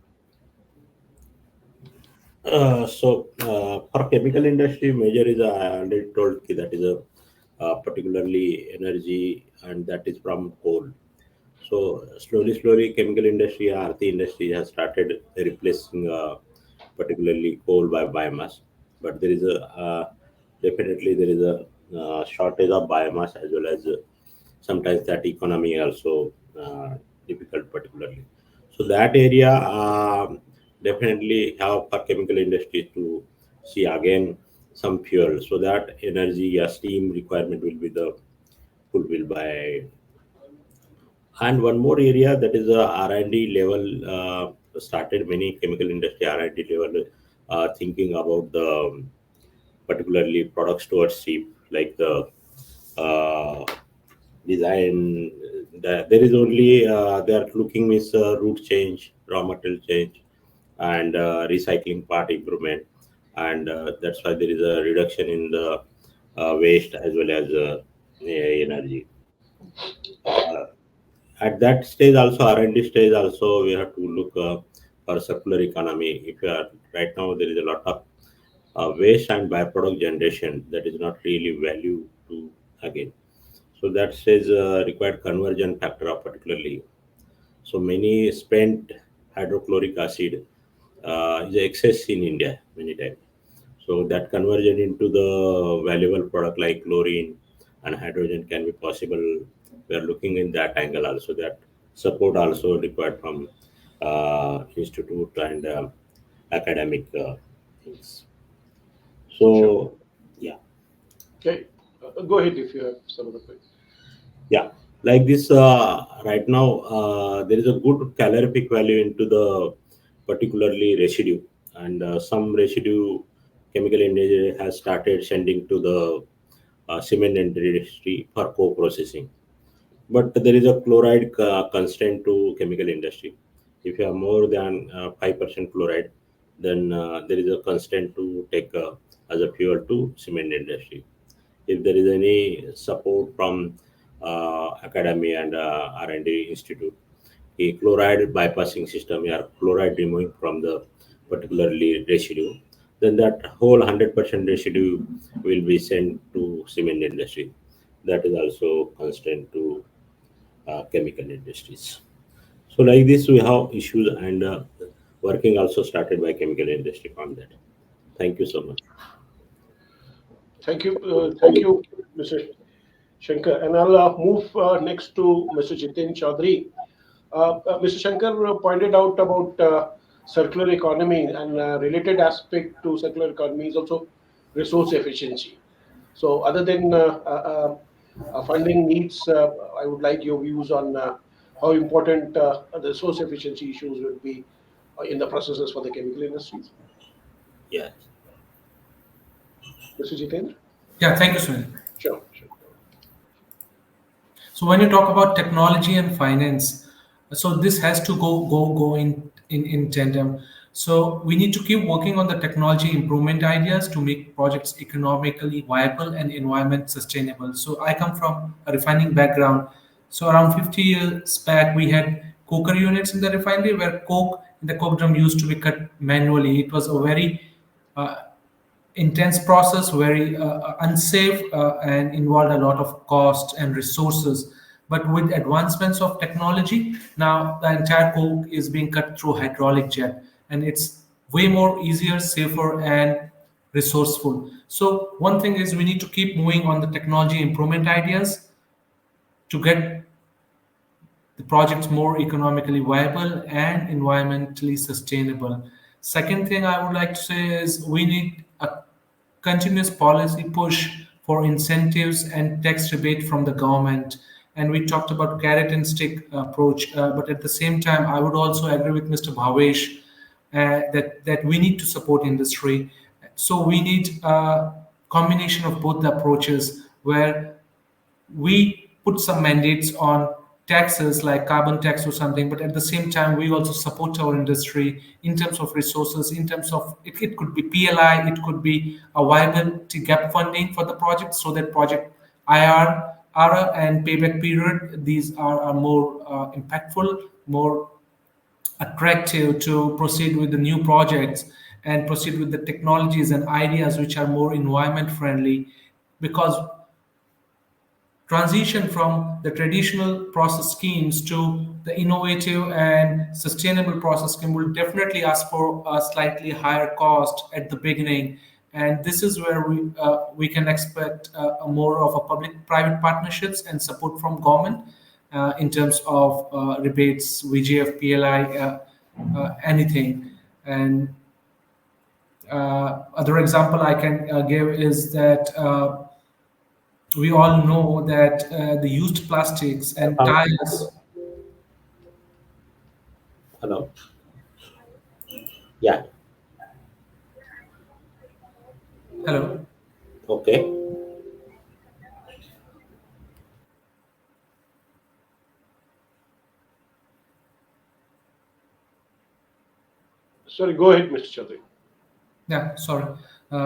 For chemical industry, major is I already told ki that is a particularly energy, and that is from coal. So slowly, chemical industry, earthy industry has started replacing particularly coal by biomass. But there is a definitely there is a shortage of biomass, as well as sometimes that economy also difficult particularly. So that area definitely have for chemical industry to see again some fuel, so that energy or steam requirement will be the fulfilled by. And one more area, that is a R&D level, started many chemical industry R&D level thinking about the particularly product stewardship, like the uh, design. There is only they are looking with root change, raw material change, and recycling part improvement, and that's why there is a reduction in the waste as well as energy. Uh, at that stage also, R&D stage also, we have to look for circular economy. If you are right now, there is a lot of waste and byproduct generation that is not really value to again. So that says required conversion factor of particularly. So many spent hydrochloric acid is excess in India many times. So that conversion into the valuable product like chlorine and hydrogen can be possible. We are looking in that angle also. That support also required from institute and academic things. Sure. So yeah. Okay. Go ahead if you have some other points. Yeah, like this right now, there is a good calorific value into the particularly residue, and some residue chemical industry has started sending to the cement industry for co-processing. But there is a chloride constraint to chemical industry. If you have more than 5% chloride, then there is a constraint to take as a fuel to cement industry. If there is any support from academy and R&D institute, a chloride bypassing system or chloride removing from the particularly residue, then that whole 100% residue will be sent to cement industry. That is also constraint to chemical industries. So like this, we have issues, and working also started by chemical industry on that. Thank you so much. Thank you, Mr. Shankar. And I'll move next to Mr. Jitin Chaudhary. Mr. Shankar pointed out about circular economy, and related aspect to circular economy is also resource efficiency. So, other than funding needs, I would like your views on how important the resource efficiency issues will be in the processes for the chemical industries. Yeah. Mr. Jitendra? Yeah, thank you, Sunil. Sure. So when you talk about technology and finance, so this has to go in tandem. So we need to keep working on the technology improvement ideas to make projects economically viable and environment sustainable. So I come from a refining background. So around 50 years back, we had coker units in the refinery where coke in the coke drum used to be cut manually. It was a very uh, intense process, very unsafe, and involved a lot of cost and resources. But with advancements of technology, now the entire coke is being cut through hydraulic jet, and it's way more easier, safer, and resourceful. So one thing is we need to keep moving on the technology improvement ideas to get the projects more economically viable and environmentally sustainable. Second thing I would like to say is we need a continuous policy push for incentives and tax rebate from the government. And we talked about carrot and stick approach, but at the same time, I would also agree with Mr. Bhavesh that we need to support industry. So we need a combination of both the approaches where we put some mandates on taxes like carbon tax or something, but at the same time we also support our industry in terms of resources, in terms of it could be PLI, it could be a viability gap funding for the project, so that project IR and payback period, these are more impactful, more attractive to proceed with the new projects and proceed with the technologies and ideas which are more environment friendly, because transition from the traditional process schemes to the innovative and sustainable process scheme will definitely ask for a slightly higher cost at the beginning, and this is where we can expect more of a public-private partnerships and support from government in terms of rebates, VGF, PLI, anything. And other example I can give is that we all know that the used plastics and tires. Hello. Yeah. Hello. Okay. Sorry, go ahead, Mr. Chaudhary. Yeah, sorry.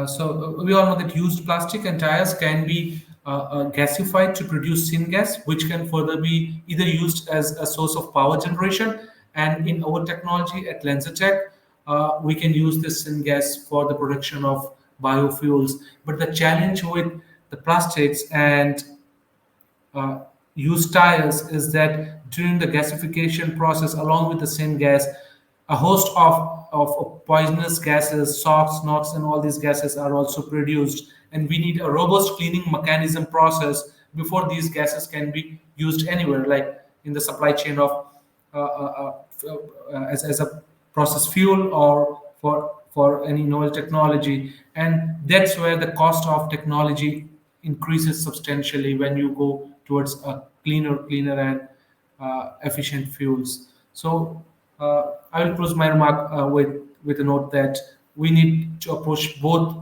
So we all know that used plastic and tires can be gasified to produce syngas, which can further be either used as a source of power generation. And in our technology at LanzaTech, we can use this syngas for the production of biofuels. But the challenge with the plastics and used tires is that during the gasification process, along with the same gas, a host of poisonous gases, SOx, NOx, and all these gases are also produced. And we need a robust cleaning mechanism process before these gases can be used anywhere, like in the supply chain of as a process fuel or for any novel technology. And that's where the cost of technology increases substantially when you go towards a cleaner and efficient fuels. So I will close my remark with a note that we need to approach both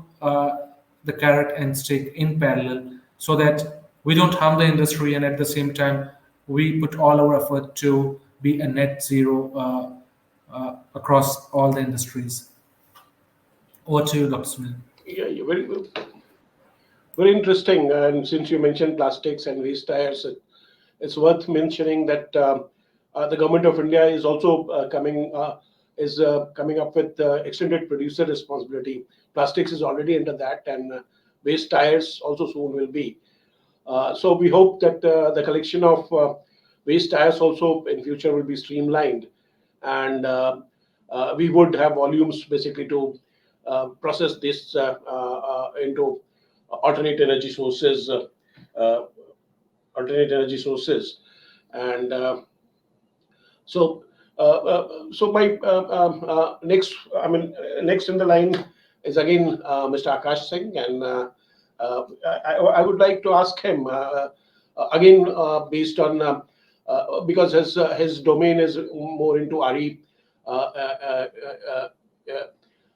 the carrot and stick in parallel, so that we don't harm the industry and at the same time we put all our effort to be a net zero across all the industries. Over to you, Dr. Sunil. Yeah, very good. Very interesting. And since you mentioned plastics and waste tires, it's worth mentioning that the government of India is also coming up with extended producer responsibility. Plastics is already under that, and waste tires also soon will be. So we hope that the collection of waste tires also in future will be streamlined, and we would have volumes basically to process this into alternate energy sources, uh, alternate energy sources, and so. So my next, next in the line is again Mr. Akash Singh, and I would like to ask him again based on because his domain is more into RE uh,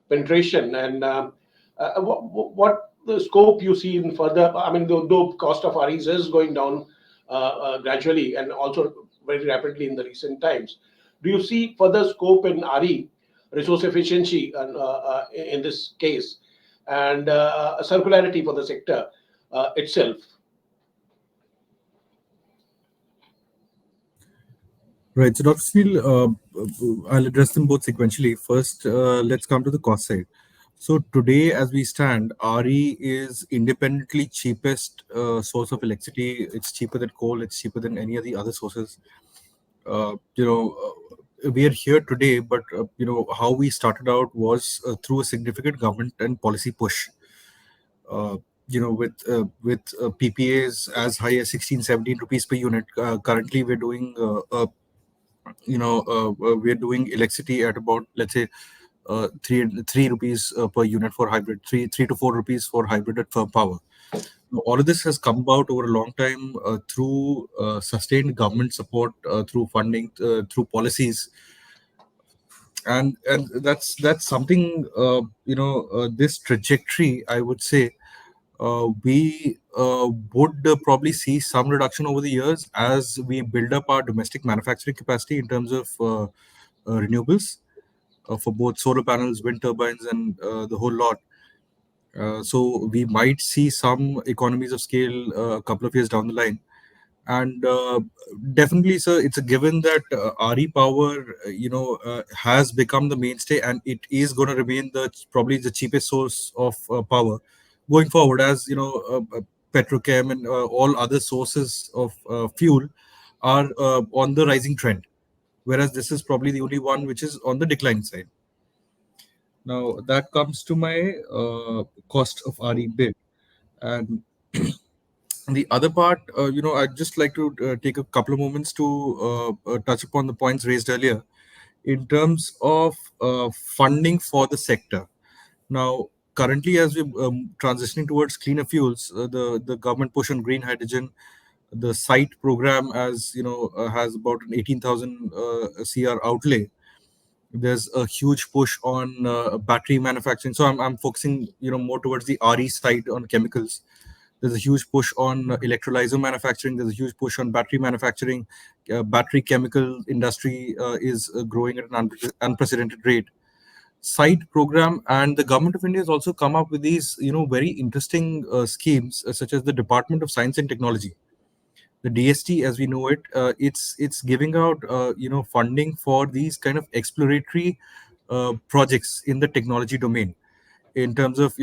penetration, and what the scope you see in further. I mean, though cost of REs is going down gradually and also very rapidly in the recent times, do you see further scope in RE resource efficiency and, in this case, and circularity for the sector itself? Right. So, Dr. Sunil, I'll address them both sequentially. First, let's come to the cost side. So today, as we stand, RE is independently cheapest source of electricity. It's cheaper than coal. It's cheaper than any of the other sources. We are here today, but how we started out was through a significant government and policy push. With PPAs as high as 16, 17 rupees per unit. Currently, we're doing we're doing electricity at about, let's say, 3 rupees per unit for hybrid, three to 4 rupees for hybrid at firm power. Now, all of this has come about over a long time through sustained government support, through funding, through policies, and that's something, this trajectory, I would say, we would probably see some reduction over the years as we build up our domestic manufacturing capacity in terms of renewables for both solar panels, wind turbines, and the whole lot. So we might see some economies of scale a couple of years down the line. And definitely, sir, it's a given that RE power, has become the mainstay, and it is going to remain probably the cheapest source of power going forward, as Petrochem and all other sources of fuel are on the rising trend, whereas this is probably the only one which is on the decline side. Now that comes to my cost of RE bit, and the other part, I'd just like to take a couple of moments to touch upon the points raised earlier in terms of funding for the sector. Now, currently, as we're transitioning towards cleaner fuels, the government push on green hydrogen, the site program, as has about an 18,000 CR outlay. There's a huge push on battery manufacturing. So I'm focusing more towards the RE side on chemicals. There's a huge push on electrolyzer manufacturing. There's a huge push on battery manufacturing. Battery chemical industry is growing at an unprecedented rate. Site program, and the government of India has also come up with these very interesting schemes, such as the Department of Science and Technology, the DST as we know it. It's giving out funding for these kind of exploratory projects in the technology domain, in terms of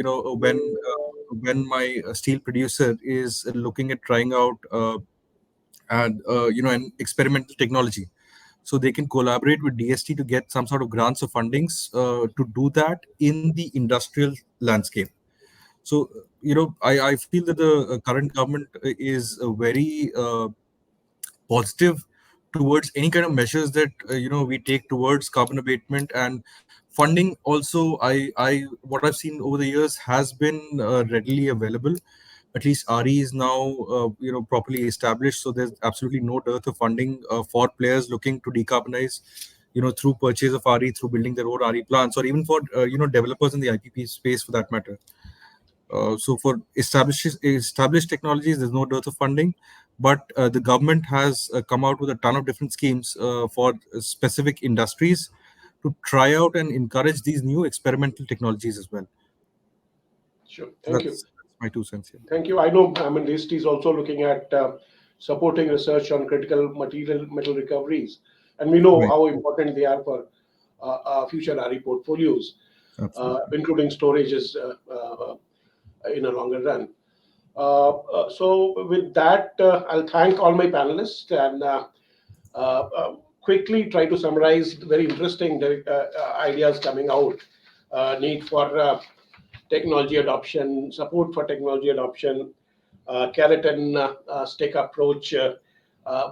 when my steel producer is looking at trying out an experimental technology, so they can collaborate with DST to get some sort of grants or fundings to do that in the industrial landscape. So I feel that the current government is very positive towards any kind of measures that we take towards carbon abatement and funding. Also, I what I've seen over the years has been readily available. At least RE is now properly established, so there's absolutely no dearth of funding for players looking to decarbonize, through purchase of RE, through building their own RE plants, or even for developers in the IPP space for that matter. So for established technologies, there's no dearth of funding, but the government has come out with a ton of different schemes for specific industries to try out and encourage these new experimental technologies as well. Sure. So Thank you. that's my 2 cents here. Thank you. I know, DST is also looking at supporting research on critical metal recoveries, and we know Right. how important they are for future RE portfolios, including storages in a longer run. So with that, I'll thank all my panelists, and quickly try to summarize very interesting ideas coming out. Need for technology adoption, support for technology adoption, carrot and stick approach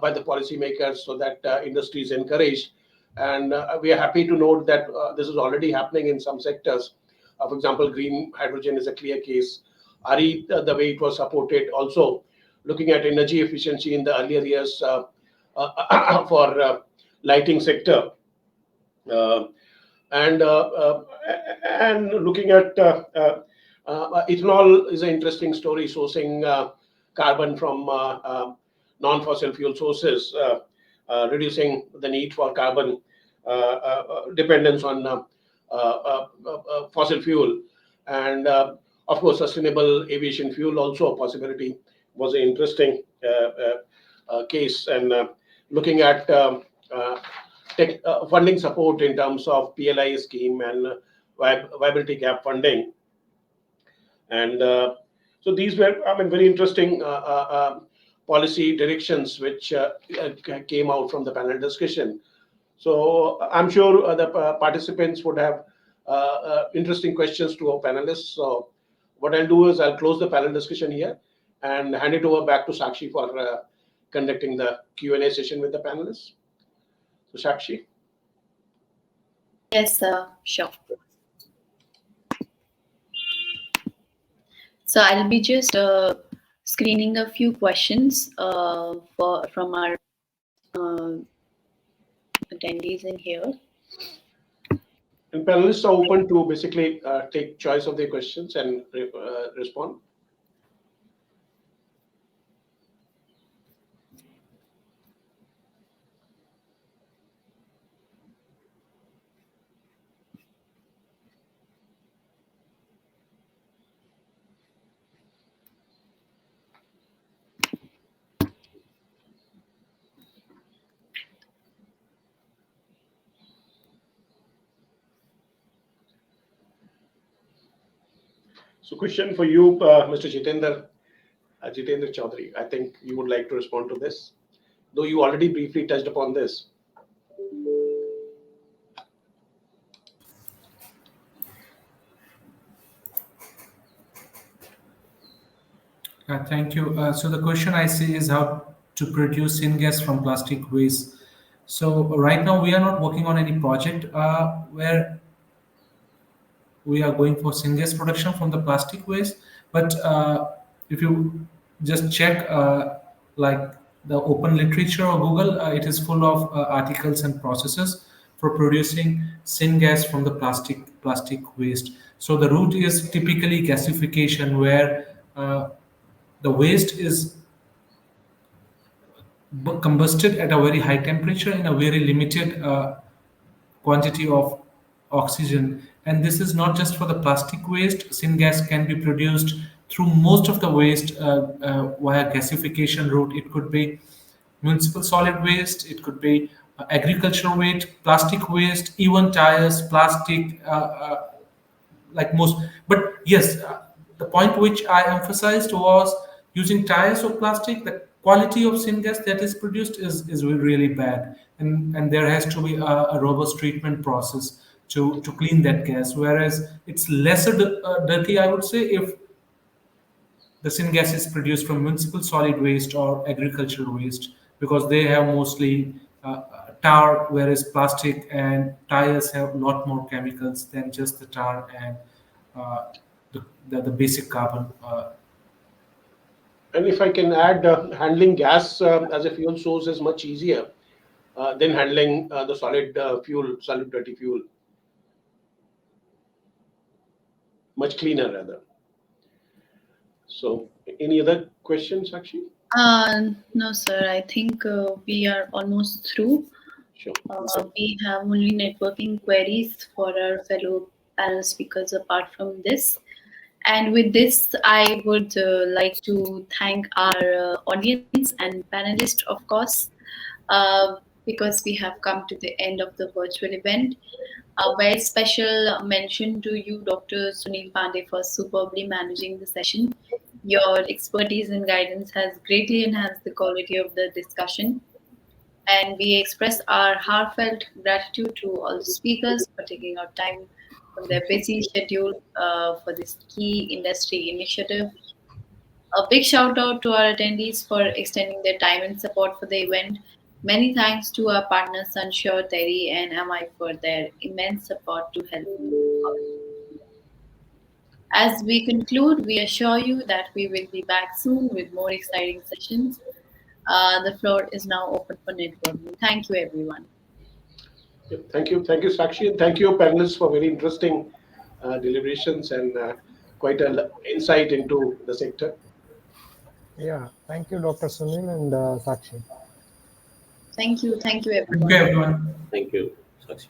by the policymakers so that industry is encouraged. And we are happy to note that this is already happening in some sectors. For example, green hydrogen is a clear case. RE, the way it was supported, also looking at energy efficiency in the earlier years for lighting sector. Uh, and looking at ethanol is an interesting story, sourcing carbon from non-fossil fuel sources, reducing the need for carbon dependence on fossil fuel, and of course sustainable aviation fuel also a possibility, was an interesting case. And looking at funding support in terms of PLI scheme and viability gap funding. And so these were, very interesting policy directions which came out from the panel discussion. So I'm sure the participants would have interesting questions to our panelists. So what I'll do is I'll close the panel discussion here and hand it over back to Sakshi for conducting the Q&A session with the panelists. So Sakshi. Yes, sure. So I'll be just screening a few questions from our attendees in here. And panelists are open to basically take choice of their questions and respond. So question for you, Mr. Jitendra Chaudhary. I think you would like to respond to this, though you already briefly touched upon this. Thank you. So the question I see is how to produce syngas from plastic waste. So right now we are not working on any project where we are going for syngas production from the plastic waste. But if you just check like the open literature or Google, it is full of articles and processes for producing syngas from the plastic waste. So the route is typically gasification, where the waste is combusted at a very high temperature in a very limited quantity of oxygen. And this is not just for the plastic waste. Syngas can be produced through most of the waste via gasification route. It could be municipal solid waste, it could be agricultural waste, plastic waste, even tires, plastic, like most. But yes, the point which I emphasized was using tires or plastic. The quality of syngas that is produced is really bad, and there has to be a robust treatment process to clean that gas. Whereas it's lesser dirty, I would say, if the syngas is produced from municipal solid waste or agricultural waste, because they have mostly tar, whereas plastic and tires have a lot more chemicals than just the tar and the basic carbon. And if I can add, handling gas as a fuel source is much easier than handling the solid dirty fuel. Much cleaner, rather. So, any other questions, Sakshi? No, sir. I think we are almost through. Sure. We have only networking queries for our fellow panel speakers apart from this. And with this, I would like to thank our audience and panelists, of course, because we have come to the end of the virtual event. A very special mention to you, Dr. Sunil Pandey, for superbly managing the session. Your expertise and guidance has greatly enhanced the quality of the discussion. And we express our heartfelt gratitude to all the speakers for taking out time from their busy schedule for this key industry initiative. A big shout out to our attendees for extending their time and support for the event. Many thanks to our partners Sunshore, Terry, and MI for their immense support to help move our. As we conclude, we assure you that we will be back soon with more exciting sessions. The floor is now open for networking. Thank you, everyone. Yep, thank you, Sakshi, and thank you, panelists, for very interesting deliberations and quite an insight into the sector. Yeah, thank you, Dr. Sunil and Sakshi. Thank you, Thank everyone. you, everyone. Thank you, Sakshi.